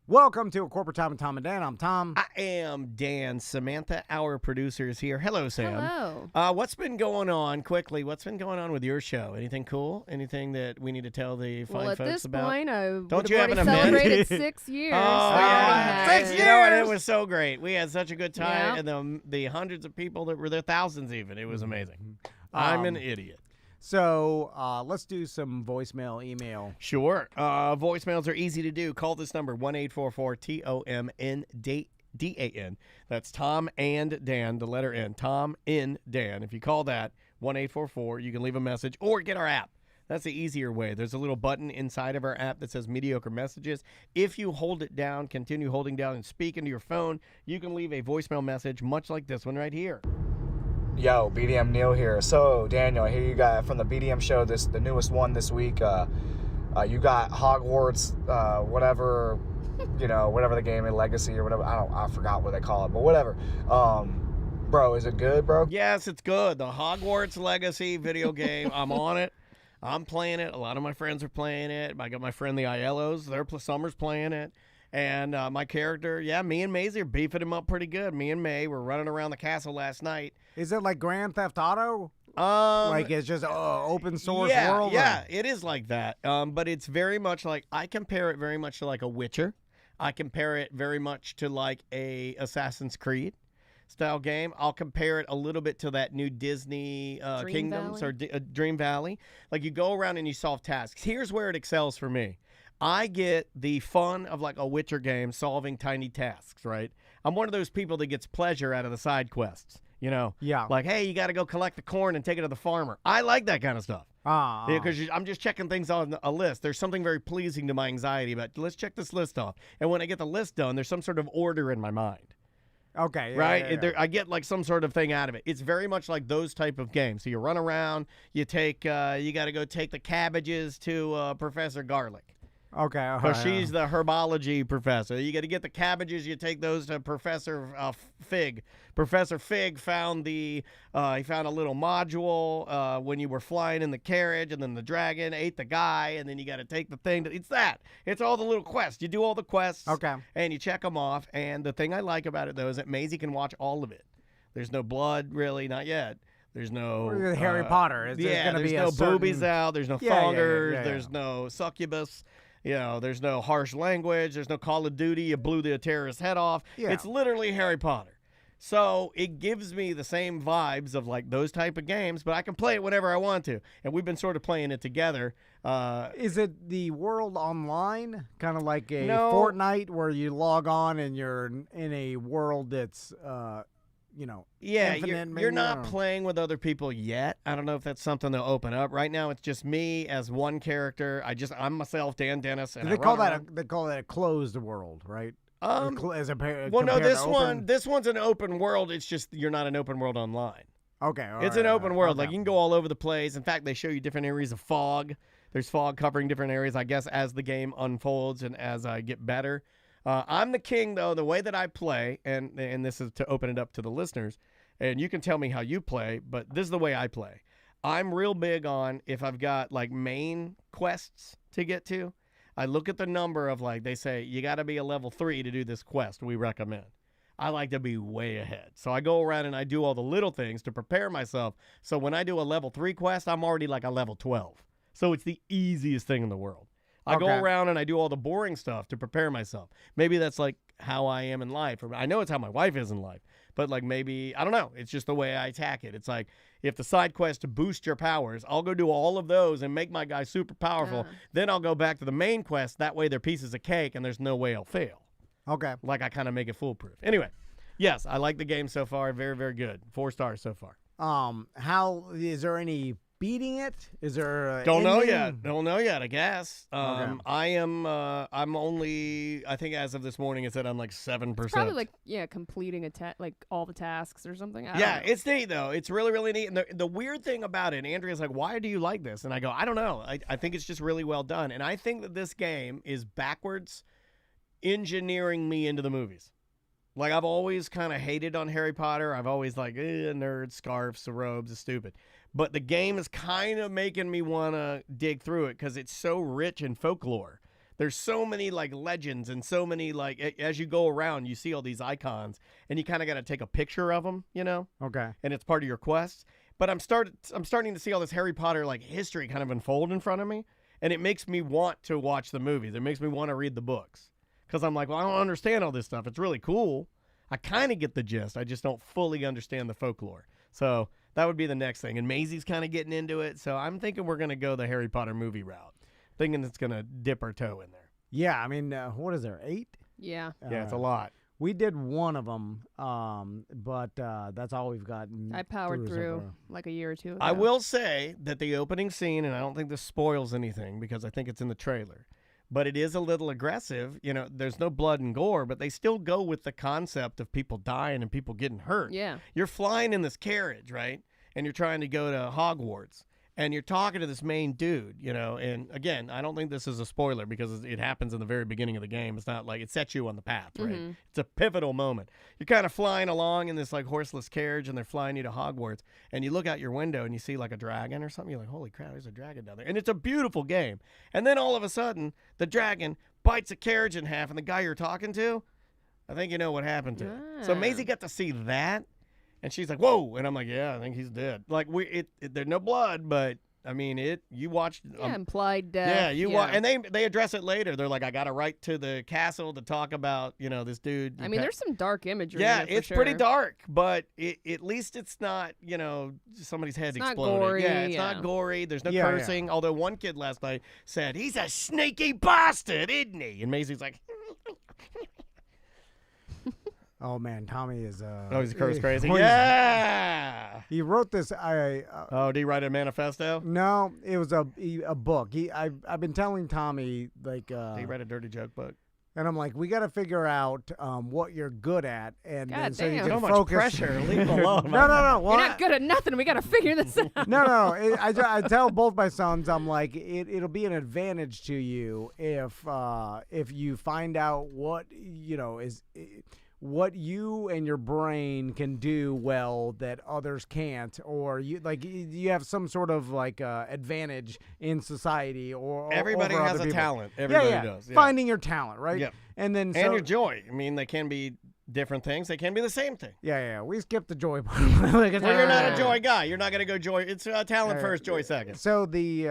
Welcome to A Corporate Time with Tom and Dan. I'm Tom. I am Dan. Samantha, our producer, is here. Hello, Sam. Hello. What's been going on, quickly, what's been going on with your show? Anything cool? Anything that we need to tell the fine Well, at folks this about? point, I Don't would you have have already an amendment? celebrated 6 years. Oh, so I already yeah. had 6 it. years! You know what? It was so great. We had such a good time, Yeah. and the hundreds of people that were there, thousands even. It was amazing. I'm an idiot. So let's do some voicemail, email. Sure. Voicemails are easy to do. Call this number, 1-844-TOMNDAN. That's Tom and Dan, the letter N. Tom in Dan. If you call that, 1-844, you can leave a message or get our app. That's the easier way. There's a little button inside of our app that says mediocre messages. If you hold it down, continue holding down and speak into your phone, you can leave a voicemail message much like this one right here. Yo, BDM Neil here. So, Daniel, I hear you got from the BDM show, the newest one this week. You got Hogwarts, whatever the game is, Legacy or whatever. I forgot what they call it, but whatever. Bro, is it good, bro? Yes, it's good. The Hogwarts Legacy video game. I'm on it. I'm playing it. A lot of my friends are playing it. I got my friend the Aiellos. Summer's playing it. And my character, me and Maisie are beefing him up pretty good. Me and May were running around the castle last night. Is it like Grand Theft Auto? Like it's just open source world? Yeah, it is like that. But it's very much like, I compare it very much to like a Witcher. I compare it very much to like a Assassin's Creed style game. I'll compare it a little bit to that new Disney Dream Kingdoms Valley? or Dream Valley. Like you go around and you solve tasks. Here's where it excels for me. I get the fun of like a Witcher game solving tiny tasks, right? I'm one of those people that gets pleasure out of the side quests, you know? Yeah. Like, hey, you got to go collect the corn and take it to the farmer. I like that kind of stuff. Because I'm just checking things on a list. There's something very pleasing to my anxiety about, let's check this list off. And when I get the list done, there's some sort of order in my mind. Okay. Yeah, Right? yeah, yeah. I get like some sort of thing out of it. It's very much like those type of games. So you run around, you take, you got to go take the cabbages to Professor Garlic. Okay. Because she's the herbology professor. You got to get the cabbages. You take those to Professor Fig. Professor Fig found he found a little module when you were flying in the carriage, and then the dragon ate the guy, and then you got to take the thing. It's all the little quests. You do all the quests. Okay. And you check them off. And the thing I like about it though is that Maisie can watch all of it. There's no blood, really, not yet. There's no Harry Potter. It's gonna there's be no a certain... boobies out. There's no Yeah, fongers. There's no succubus. You know, there's no harsh language. There's no Call of Duty. You blew the terrorist's head off. Yeah. It's literally Harry Potter. So it gives me the same vibes of like those type of games, but I can play it whenever I want to. And we've been sort of playing it together. Is it the world online, kind of like a No. Fortnite, where you log on and you're in a world that's, Yeah, infinite, maybe? you're I not don't know. playing with other people yet. I don't know if that's something they'll open up. Right now, it's just me as one character. I'm myself, Dan Dennis, and They I call run that around. they call that a closed world, right? As a Well, no, this one's an open world. It's just you're not an open world online. Okay, all It's right, an all open right, world. okay. Like you can go all over the place. In fact, they show you different areas of fog. There's fog covering different areas, I guess, as the game unfolds and as I get better. I'm the king, though. The way that I play, and this is to open it up to the listeners, and you can tell me how you play, but this is the way I play. I'm real big on if I've got like main quests to get to, I look at the number of like, they say, you got to be a level 3 to do this quest we recommend. I like to be way ahead. So I go around and I do all the little things to prepare myself. So when I do a level 3 quest, I'm already like a level 12. So it's the easiest thing in the world. I go around and I do all the boring stuff to prepare myself. Maybe that's like how I am in life. Or I know it's how my wife is in life. But like maybe, I don't know. It's just the way I attack it. It's like if the side quest to boost your powers, I'll go do all of those and make my guy super powerful. Then I'll go back to the main quest. That way they're pieces of cake and there's no way I'll fail. Okay. Like I kind of make it foolproof. Anyway, yes, I like the game so far. Very, very good. 4 stars so far. How is there any beating it? Is there? Don't know ending? yet. Don't know yet. I guess. Okay. I'm only. I think as of this morning, it said I'm like 7%. Probably like completing like all the tasks or something. I don't Yeah, know. it's neat though. It's really, really neat. And the weird thing about it, Andrea's like, "Why do you like this?" And I go, "I don't know. I think it's just really well done." And I think that this game is backwards engineering me into the movies. Like I've always kind of hated on Harry Potter. I've always like nerds, scarves, robes, is stupid. But the game is kind of making me want to dig through it because it's so rich in folklore. There's so many like legends and so many like as you go around, you see all these icons and you kind of got to take a picture of them, you know? Okay. And it's part of your quest. But I'm starting to see all this Harry Potter like history kind of unfold in front of me, and it makes me want to watch the movies. It makes me want to read the books because I'm like, well, I don't understand all this stuff. It's really cool. I kind of get the gist. I just don't fully understand the folklore. So that would be the next thing. And Maisie's kind of getting into it. So I'm thinking we're going to go the Harry Potter movie route. Thinking it's going to dip our toe in there. Yeah, I mean, what is there? 8? Yeah. Yeah, it's a lot. We did one of them, but that's all we've gotten. I powered so through far. like a year or two ago. I will say that the opening scene, and I don't think this spoils anything because I think it's in the trailer, but it is a little aggressive. You know, there's no blood and gore, but they still go with the concept of people dying and people getting hurt. Yeah. You're flying in this carriage, right? And you're trying to go to Hogwarts. And you're talking to this main dude, you know, and again, I don't think this is a spoiler because it happens in the very beginning of the game. It's not like it sets you on the path, right? Mm-hmm. It's a pivotal moment. You're kind of flying along in this like horseless carriage and they're flying you to Hogwarts. And you look out your window and you see like a dragon or something. You're like, holy crap, there's a dragon down there. And it's a beautiful game. And then all of a sudden, the dragon bites a carriage in half and the guy you're talking to, I think you know what happened to him. So Maisie got to see that. And she's like, whoa. And I'm like, yeah, I think he's dead. Like, there's no blood, but, I mean, you watched. Yeah, implied death. Yeah, you watch. And they address it later. They're like, I got to write to the castle to talk about, you know, this dude. I mean, there's some dark imagery. Yeah, in it for it's sure. pretty dark, but at least it's not, you know, somebody's head It's not exploding. gory, yeah, it's yeah. not gory. There's no Yeah, yeah. cursing. Although one kid last night said, he's a sneaky bastard, isn't he? And Maisie's like, Oh man, Tommy is. oh, he's curse crazy. he's- Yeah. He wrote this. Oh, did he write a manifesto? No, it was a book. I've been telling Tommy like. Did he write a dirty joke book? And I'm like, we got to figure out what you're good at, and God then so you damn. can So much focus. pressure. Leave him alone. No. Well, You're not good at nothing. We got to figure this out. No. I tell both my sons, I'm like, it'll be an advantage to you if you find out what what you and your brain can do well that others can't, or you have some sort of like advantage in society, or Everybody over has other a people. talent. Everybody yeah. does. Yeah. Finding your talent, right? Yep. And then And your joy. I mean, they can be different things. They can be the same thing. yeah. We skipped the joy part. Well, you're not a joy guy. You're not going to go joy. It's talent first, joy second. So he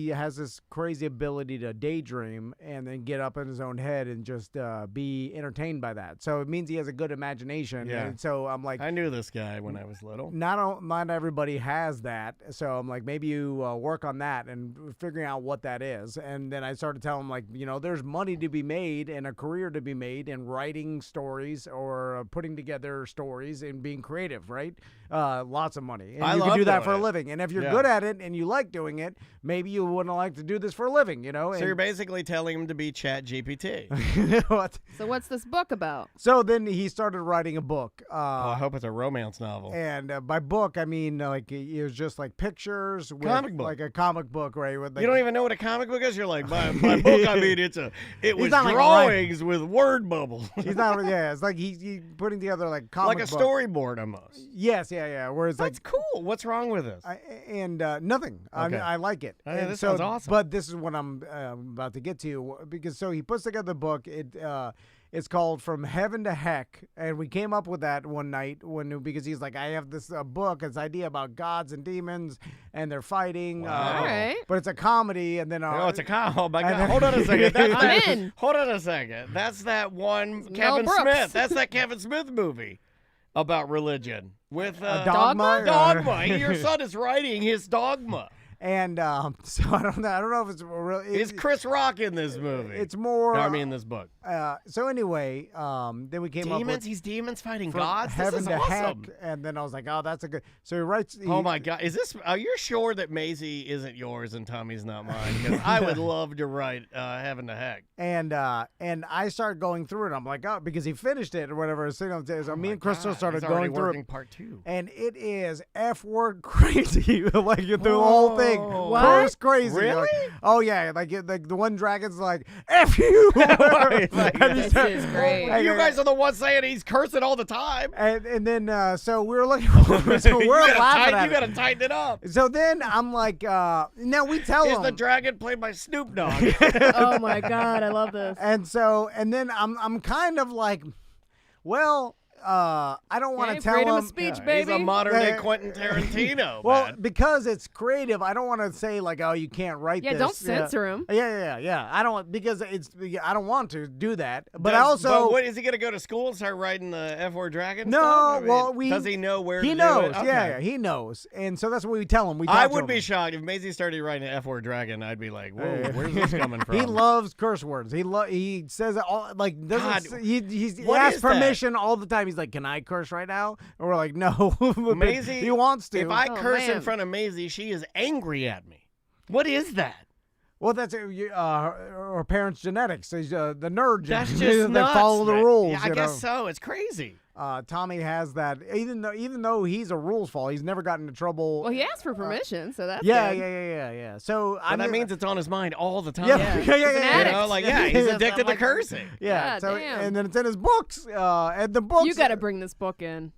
has this crazy ability to daydream and then get up in his own head and just be entertained by that. So it means he has a good imagination. Yeah. And so I'm like, I knew this guy when I was little. not everybody has that. So I'm like, maybe you work on that and figuring out what that is. And then I started telling him, like, you know, there's money to be made and a career to be made in writing stories or putting together stories and being creative, right? Lots of money. And I you can love do that doing for a it. living. And if you're Yeah. good at it and you like doing it, maybe you wouldn't like to do this for a living, you know? So And- you're basically telling him to be Chat GPT. What? So what's this book about? So then he started writing a book. I hope it's a romance novel. And by book, I mean like it was just like pictures, with, Comic book. like a comic book, right? With, like, You don't even know what a comic book is? You're like, by book, I mean, it was not like drawings with word bubbles. He's not. Yeah, it's like he's putting together like comic like a book. storyboard almost. Yes, yeah. Whereas That's cool. What's wrong with this? nothing. Okay. I like it. Yeah, And this so, sounds awesome. But this is what I'm about to get to because so he puts together the book. It's called From Heaven to Heck, and we came up with that one night because he's like, I have this book, this idea about gods and demons, and they're fighting. Wow. All right. But it's a comedy, and then Oh, it's a Oh my and God! then- Hold on a second. That's I'm that, in. Hold on a second. That's that one Mel Kevin Brooks. Smith. That's that Kevin Smith movie about religion with Dogma. Dogma. Your son is writing his Dogma. And so I don't know if it's really. Is Chris Rock in this movie? It's more. No, I mean, this book. So anyway, then we came up with He's demons fighting From gods. Heaven This is to awesome. Heck, and then I was like, oh, that's a good. So he writes. Oh my God! Is this? Are you sure that Maisie isn't yours and Tommy's not mine? Because I would love to write Heaven to Heck. And I started going through it. I'm like, oh, because he finished it or whatever. So me and Crystal started going through it. Part 2. And it is F-word crazy, like through the whole thing. What? Curse crazy. Really? Like, oh yeah, like the one dragon's like F you. And This is great. You guys are the ones saying he's cursing all the time. And then so we were looking. So we're laughing at You gotta tighten it up. So then I'm like, now we tell Is him. the dragon played by Snoop Dogg? Oh my God, I love this. And then I'm kind of like, well, I don't want to tell freedom him. of speech, He's baby. a modern day Yeah. Quentin Tarantino. Well, man. because it's creative, I don't want to say like, oh, you can't write Yeah, this. don't censor him. Yeah. I don't because I don't want to do that. But I also. But what is he gonna go to school and start writing the F-word dragon? No, stuff? I mean, well, does he know where? He to knows. Do it? Okay. Yeah, he knows, and so that's what we tell him. We I talk to would be him. shocked if Maisie started writing an F-word dragon. I'd be like, whoa, where's this coming from? He loves curse words. He says it all like doesn't. God, He what asks is that? permission all the time. He's like, "Can I curse right now?" And we're like, "No." But Maisie, he wants to. If I Oh, curse in man. front of Maisie, she is angry at me. What is that? Well, that's her parents' genetics. He's the nerd. That's genetics. just they nuts, follow the man. rules. Yeah, I you guess know? so. It's crazy. Tommy has that. Even though he's a rules fall, he's never gotten into trouble. Well, he asked for permission, so that's yeah, good. yeah. So And that means it's on his mind all the time. yeah, Yeah. yeah, He's an yeah. You addict. know, like, yeah, he's addicted to cursing. Yeah. God So damn. and then it's in his books. And the books. You got to bring this book in.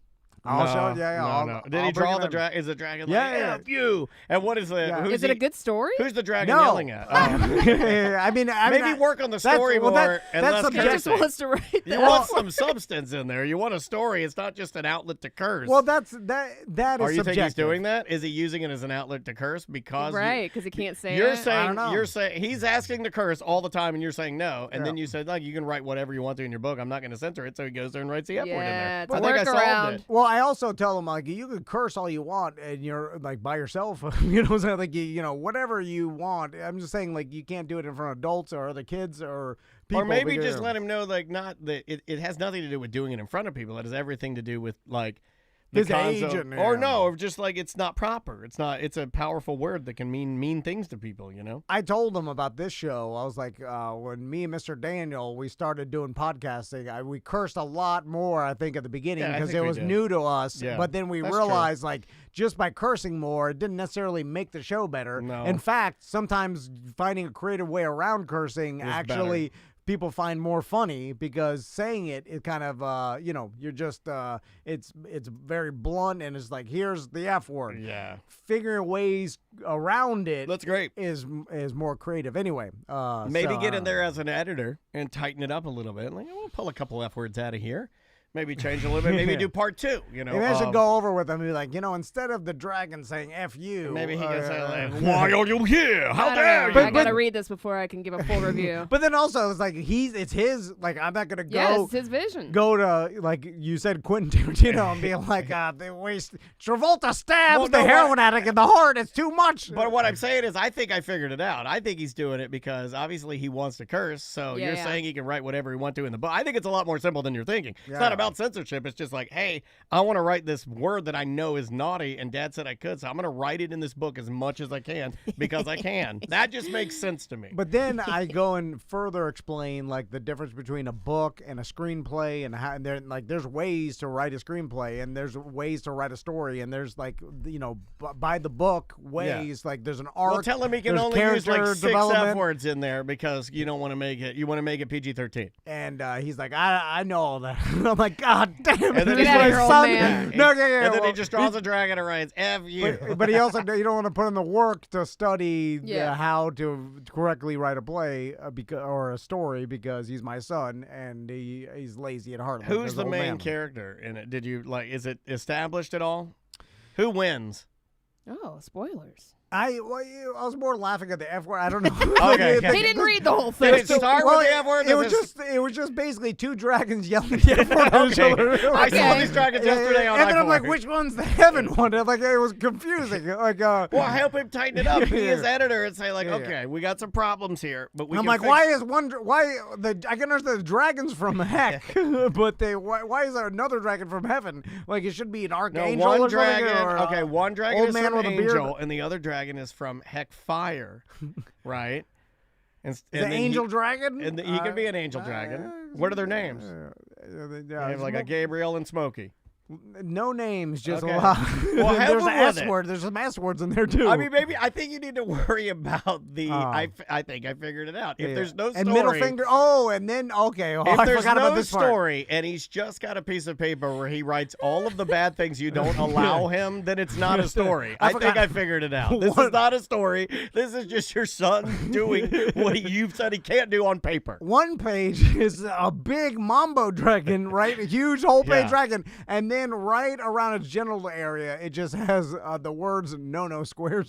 I'll show it. Yeah. No, I'll- no. Did I'll he bring draw it the in. dragon? Is the dragon Yeah, like, yeah. F you? And what is the, Yeah. who's Is it a good story? Who's the dragon No. yelling at? Oh. I mean, Maybe work on the that's- story well, more and that's less He just cursing. wants to write You that. want some substance in there. You want a story. It's not just an outlet to curse. Well, that is Or you subjective. think he's doing that? Is he using it as an outlet to curse because Right, because he can't say You're it. saying know. you're saying he's asking to curse all the time, and you're saying no, and Yeah. then you said like you can write whatever you want to in your book. I'm not going to censor it, so he goes there and writes the F word in there. Yeah, it's I a think I solved workaround. it. Well, I also tell him like you can curse all you want, and you're like by yourself. You know, what I'm saying? Like you know whatever you want. I'm just saying like you can't do it in front of adults or other kids or people. Or maybe because- just let him know like not that it has nothing to do with doing it in front of people. It has everything to do with like the His age concept- and- or yeah. no, or just like it's not proper. It's not. It's a powerful word that can mean mean things to people. You know. I told him about this show. I was like, when me and Mr. Daniel, we started doing podcasting, we cursed a lot more, I think, at the beginning Yeah, I because think it we was did. new to us. Yeah, But then we that's realized, like, just by cursing more, it didn't necessarily make the show better. No. In fact, sometimes finding a creative way around cursing Is actually people find more funny because saying it kind of, you're just, it's very blunt and it's like, here's the F word. Yeah. Figuring ways around it That's great. is more creative. Anyway, Maybe so, get in there as an editor and tighten it up a little bit. Like, we'll pull a couple F words out of here. Maybe change a little bit. Maybe do part 2. You know, Maybe I should go over with him and be like, instead of the dragon saying "F you," Maybe he can say like, "Why are you here? How I dare don't know. you?" I gotta read this before I can give a full review. But then also it's like it's his. Like I'm not gonna Yes, go it's his vision. go to like you said Quentin Tarantino and be like, they waste. Travolta stabs Well, the no, heroin addict in the heart. It's too much. But what I'm saying is, I think I figured it out. I think he's doing it because obviously he wants to curse. So Yeah, you're yeah. saying he can write whatever he wants to in the book. I think it's a lot more simple than you're thinking. It's Yeah. not about censorship. It's just like, hey, I want to write this word that I know is naughty, and Dad said I could, so I'm going to write it in this book as much as I can because I can. That just makes sense to me. But then I go and further explain like the difference between a book and a screenplay, and how and there's ways to write a screenplay, and there's ways to write a story, and there's like by the book ways like there's an arc. Well, tell him he can there's only use like character 6 F development, words in there because you don't want to make it. You want to make it PG-13. and he's like, I know all that. I'm like, God damn it! And then this he's is my like, old son. man. No, yeah. And then well, he just draws a dragon and writes F you. But he also you don't want to put in the work to study Yeah. how to correctly write a play or a story because he's my son and he's lazy at heart. like Who's his the old main man. character in it? Did you is it established at all? Who wins? Oh, spoilers. I was more laughing at the F word. I don't know. Okay. He didn't read the whole Did thing. it start Well, with the F word? it was just basically two dragons yelling at each other. I saw these dragons yesterday on And then I'm I-4. like, which one's the heaven one? Like it was confusing. Like, Well, help him tighten it up. Be his Yeah. editor and say like, Yeah. okay, we got some problems here, but we I'm can like, fix I can understand the dragons from heck, but why is there another dragon from heaven? Like it should be an No, archangel one or dragon. something, or, Okay, one dragon old is man from with a beard. angel, and the other dragon is from heck fire, right? And the then angel dragon. and he could be an angel dragon. What are their names? They have like a Gabriel and Smokey. No names, just Okay. a lot. Well, help There's him an with S it. word. There's some S words in there too. I mean, maybe I think you need to worry about the. I think I figured it out. If Yeah. there's no story, and middle finger. Oh, and then okay. Oh, if I there's forgot about no this part. story and he's just got a piece of paper where he writes all of the bad things you don't allow him, then it's not a story. I think forgot. I figured it out. This is not a story. This is just your son doing what you've said he can't do on paper. One page is a big mambo dragon, right? A huge whole page Yeah. dragon, and then right around its genital area, it just has the words "no squares."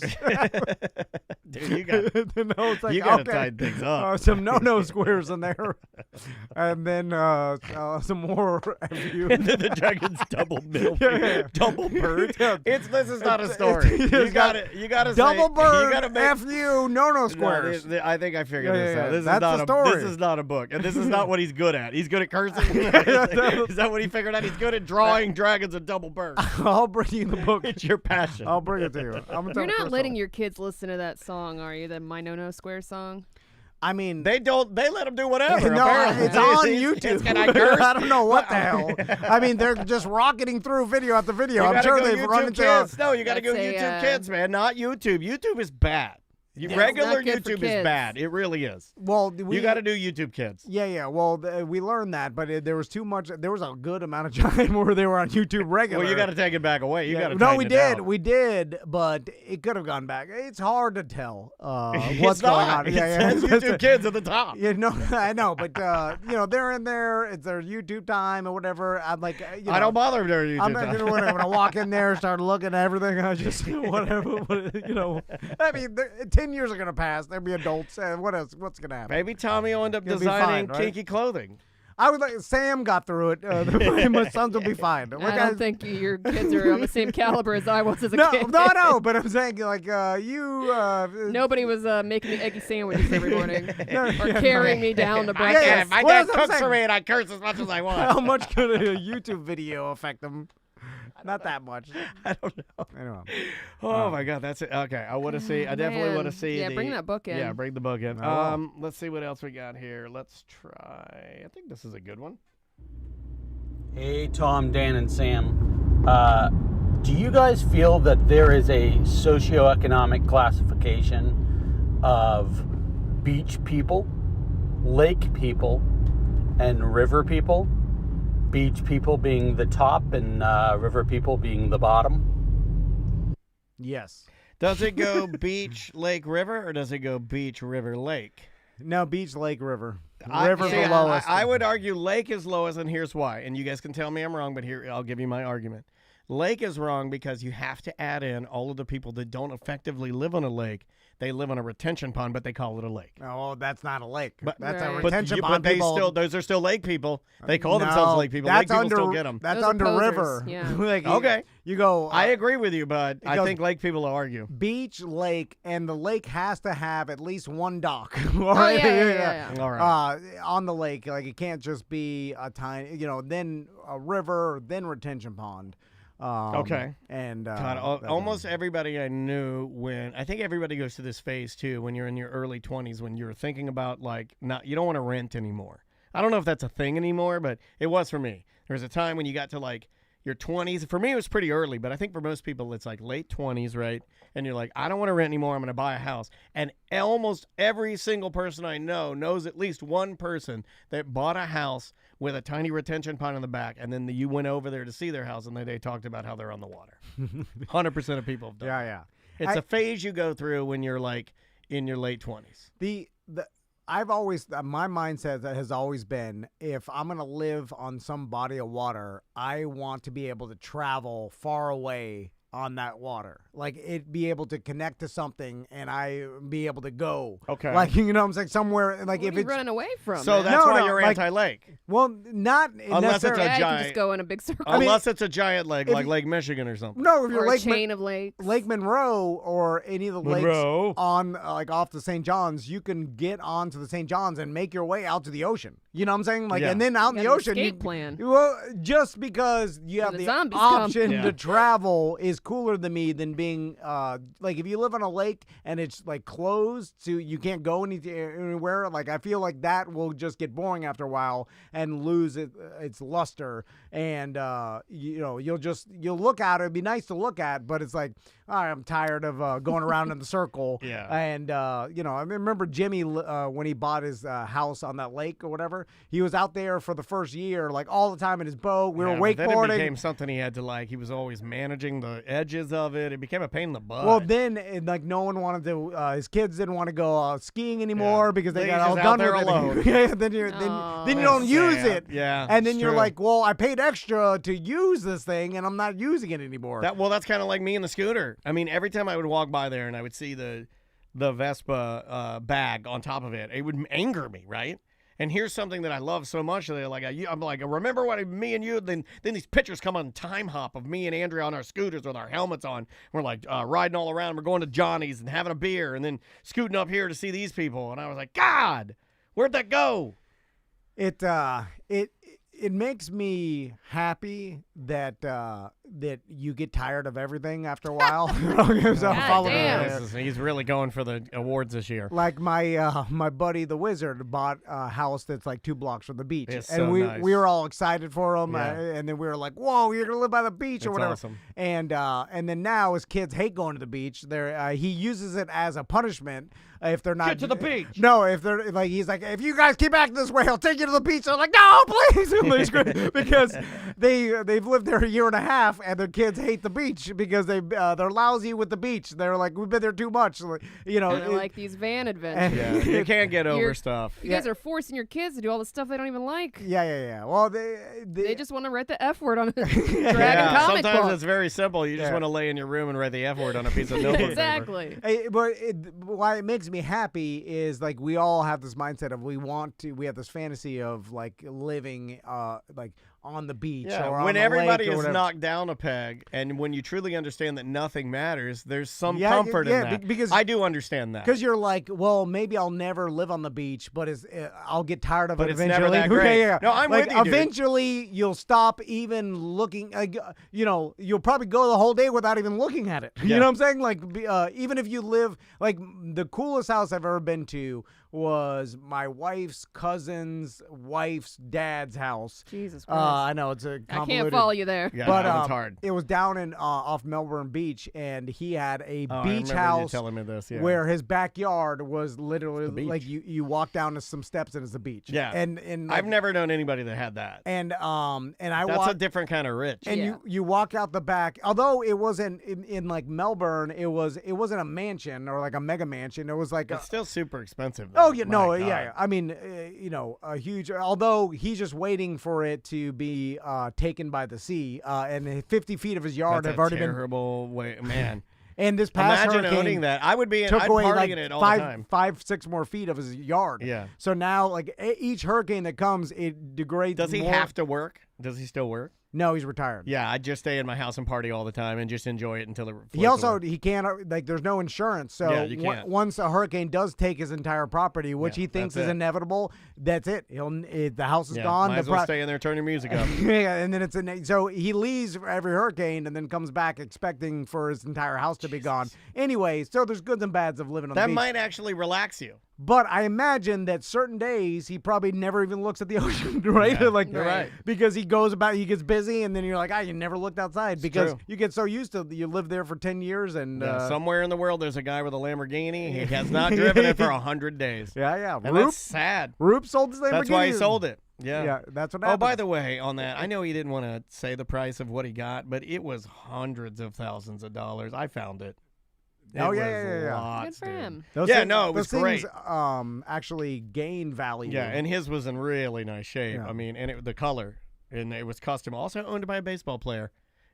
Dude, you got It's like, you got to okay. tighten things up. Some no squares in there, and then some more. And then the dragon's double middle Yeah, finger, yeah. double bird. Yeah. This is not a story. It's You got to Double bird. You got to make. F you no squares. No, I think I figured Yeah, this yeah, out. yeah. This That's is not the a story. This is not a book, and this is not what he's good at. He's good at cursing. Is that what he figured out? He's good at drawing dragons and double birds. I'll bring you the book. It's your passion. I'll bring it to you. I'm You're not letting your kids listen to that song, are you? The My No Square song? I mean, They don't. They let him do whatever. no, apparently. it's on It's- YouTube. Can I curse? I don't know what the hell. I mean, they're just rocketing through video after video. You I'm gotta sure go they've YouTube run into. Kids. No, you got to go That's a, YouTube Kids, man. Not YouTube. YouTube is bad. Regular not good for YouTube is kids. bad. It really is. Well, You got to do YouTube Kids. Yeah. Well, we learned that, but there was too much. There was a good amount of time where they were on YouTube regular. Well, you got to take it back away. You got to. No, we did. We did, but it could have gone back. It's hard to tell what's going on. It Yeah. says YouTube Kids at the top. Yeah, no, I know, but they're in there. It's their YouTube time or whatever. I'm like, I don't bother during YouTube I'm not time. gonna when I walk in there, start looking at everything. I just whatever, I mean, 10 years are gonna pass. They'll be adults. What else? What's gonna happen? Maybe Tommy will end up You'll be designing fine, right? kinky clothing. I would like Sam got through it. My sons will be fine. I don't think your kids are on the same caliber as I was as a No, kid. no. But I'm saying like you. Nobody was making me eggy sandwiches every morning or yeah, carrying me down to Yeah, breakfast. yeah. My What dad is I'm cooks for saying? me and I curse as much as I want. How much could a YouTube video affect them? Not that much. I don't know. Anyway. Oh my God, that's it. Okay, I want to see. I definitely want to Man. see. Yeah, bring that book in. Yeah, bring the book in. Oh. Let's see what else we got here. Let's try. I think this is a good one. Hey, Tom, Dan, and Sam. Do you guys feel that there is a socioeconomic classification of beach people, lake people, and river people? Beach people being the top and river people being the bottom? Yes. Does it go beach, lake, river, or does it go beach, river, lake? No, beach, lake, river. I- River's see, the lowest. I would argue lake is lowest, and here's why. And you guys can tell me I'm wrong, but here I'll give you my argument. Lake is wrong because you have to add in all of the people that don't effectively live on a lake. They live on a retention pond, but they call it a lake. Oh, that's not a lake. But- That's a Right. retention but pond. they people. still those are still lake people. They call No, themselves lake people. Lake That's people under, still get them. That's Those are under posers, river. yeah. Like, Okay. You go. I agree with you, but I goes- think lake people will argue. Beach, lake, and the lake has to have at least one dock. Oh, yeah. All right. On the lake, like it can't just be a tiny, then a river, then retention pond. Okay. And God, that- almost everybody I knew I think everybody goes through this phase too when you're in your early 20s when you're thinking about you don't want to rent anymore. I don't know if that's a thing anymore, but it was for me. There was a time when you got to your 20s. For me, it was pretty early, but I think for most people, it's like late 20s, right? And you're like, I don't want to rent anymore. I'm going to buy a house. And almost every single person I know knows at least one person that bought a house with a tiny retention pond in the back, and then you went over there to see their house, and they talked about how they're on the water. 100% of people have done that. Yeah. It's a phase you go through when you're in your late 20s. I've always my mindset has always been if I'm gonna live on some body of water, I want to be able to travel far away on that water. Like it be able to connect to something and I be able to go. Okay. Like, you know what I'm saying? Somewhere like What if are you it's running away from? So man? that's No, why no, you're like- anti-lake. well, not Unless it's necessarily. yeah, you can giant- just go in a big circle. Unless it's a giant lake, if like you- Lake Michigan or something. No, if you're or a Lake chain of lakes. Lake Monroe or any of the Monroe. lakes on like off the St. John's, you can get onto the St. John's and make your way out to the ocean. You know what I'm saying? Like, Yeah. and then out in You the got an ocean, escape plan. well, just because you have the the zombies come. option Yeah. to travel is cooler than me than being like if you live on a lake and it's like closed, so you can't go anywhere. Like I feel like that will just get boring after a while and lose its luster. And you know, you'll look at it. It'd be nice to look at, but it's like, all right, I'm tired of going around in the circle. Yeah. And you know, I remember Jimmy when he bought his house on that lake or whatever. He was out there for the first year, like all the time in his boat. We were Yeah, but then it wakeboarding. became something he had to like. He was always managing the edges of it. It became a pain in the butt. Well, then like no one wanted to. His kids didn't want to go skiing anymore because they Then got he's all just out done there with alone. it. Yeah, then you That's don't use sad. it. Yeah, and then it's you're true. like, well, I paid extra to use this thing, and I'm not using it anymore. That's kind of like me and the scooter. I mean, every time I would walk by there and I would see the Vespa bag on top of it, it would anger me, right? And here's something that I love so much. That I'm like, remember what me and you? Then these pictures come on time hop of me and Andrea on our scooters with our helmets on. We're like riding all around. We're going to Johnny's and having a beer, and then scooting up here to see these people. And I was like, God, where'd that go? It makes me happy that that you get tired of everything after a while. So I'm God following damn. it there. He's really going for the awards this year. Like my buddy the Wizard bought a house that's like 2 blocks from the beach, It's and so we nice. were all excited for him, Yeah. and then we were like, "Whoa, you're gonna live by the beach or That's whatever." awesome. And then now his kids hate going to the beach. He uses it as a punishment if they're not Get to the beach. No, if they're like he's like, if you guys keep acting this way, I'll take you to the beach. They're like, no, please, because they've lived there a year and a half, and their kids hate the beach because they're lousy with the beach. They're like, we've been there too much, you know. Kinda like these van adventures. Yeah, you can't get over You're- stuff. You guys are forcing your kids to do all the stuff they don't even like. Yeah. Well, They just want to write the F word on a dragon Yeah, comic sometimes book. it's very simple. You just Yeah. want to lay in your room and write the F word on a piece of notebook paper. Exactly. But why it makes me happy is like we all have this mindset of we have this fantasy of like living like on the beach Yeah, or when on the everybody lake or is whatever. knocked down a peg, and when you truly understand that nothing matters, there's some Yeah, comfort yeah, in that. because- I do understand that. Because you're like, well, maybe I'll never live on the beach, but I'll get tired of But it it's eventually. never that great. Yeah. No, I'm like, with you, dude. eventually, you'll stop even looking. You know, you'll probably go the whole day without even looking at it. You Yeah. know what I'm saying? Like, even if you live, like, the coolest house I've ever been to was my wife's cousin's wife's dad's house. Jesus Christ. I know it's a I convoluted. can't follow you there. Yeah, But it's hard. it was down in off Melbourne Beach, and he had a Oh, I beach remember you house telling me this, yeah. where his backyard was literally The beach. like you walk down to some steps and it's the beach. Yeah. and I've never known anybody that had that. and I That's walked. a different kind of rich. And Yeah. you walk out the back. Although it wasn't in like Melbourne, it wasn't a mansion or like a mega mansion. It was like It's still super expensive. Oh though. yeah, My no, God. yeah. I mean, you know, a huge. Although he's just waiting for it to be taken by the sea, and 50 feet of his yard That's have a already been. terrible way, man. And this past Imagine hurricane owning that. I would be. took I'd away party like in it all the time. 5-6 more feet of his yard. Yeah. So now, like each hurricane that comes, it degrades. Does he more. have to work? Does he still work? No, he's retired. Yeah, I'd just stay in my house and party all the time and just enjoy it until it. He floats also away. he can't like there's no insurance, so Yeah, you can't. once a hurricane does take his entire property, which Yeah, he thinks that's is it. inevitable, that's it. The house is Yeah, gone. Might the as well pro- stay in there, turn your music up. Yeah, and then it's so he leaves for every hurricane and then comes back expecting for his entire house to be gone. Anyway, so there's goods and bads of living on the That beach. might actually relax you. But I imagine that certain days he probably never even looks at the ocean, right? Yeah, like you're right. because he gets busy, and then you're like, you never looked outside because true. you get so used to you live there for 10 years and Somewhere in the world, there's a guy with a Lamborghini. He has not driven it for 100 days. yeah. And Roop, that's sad. Roop sold his Lamborghini. That's why he sold it. Yeah. Yeah, that's what Oh, happened. by the way, on that, I know he didn't want to say the price of what he got, but it was hundreds of thousands of dollars. I found it. Oh, It yeah, was yeah, yeah. lots, Good for dude. him. Those Yeah, things- no, it was those things, great. Actually gain value. Yeah, and his was in really nice shape. Yeah. I mean, and the color, and it was custom. Also owned by a baseball player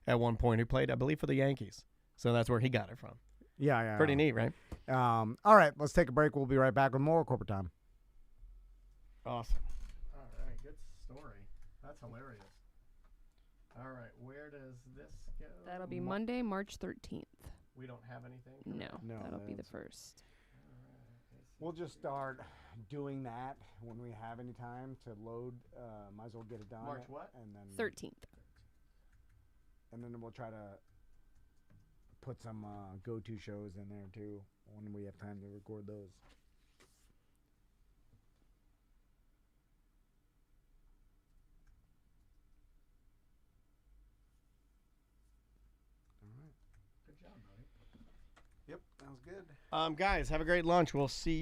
at one point who played, I believe, for the Yankees. So that's where he got it from. Yeah. Pretty neat, right? All right, let's take a break. We'll be right back with more corporate time. Awesome. All right, good story. That's hilarious. All right, where does this go? That'll be Monday, March 13th. We don't have anything? No, that'll be the that's- first. We'll just start doing that when we have any time to load. Might as well get it done. March what? And then 13th. And then we'll try to put some go-to shows in there too when we have time to record those. All right. Good job, buddy. Yep, that was good. Guys, have a great lunch. We'll see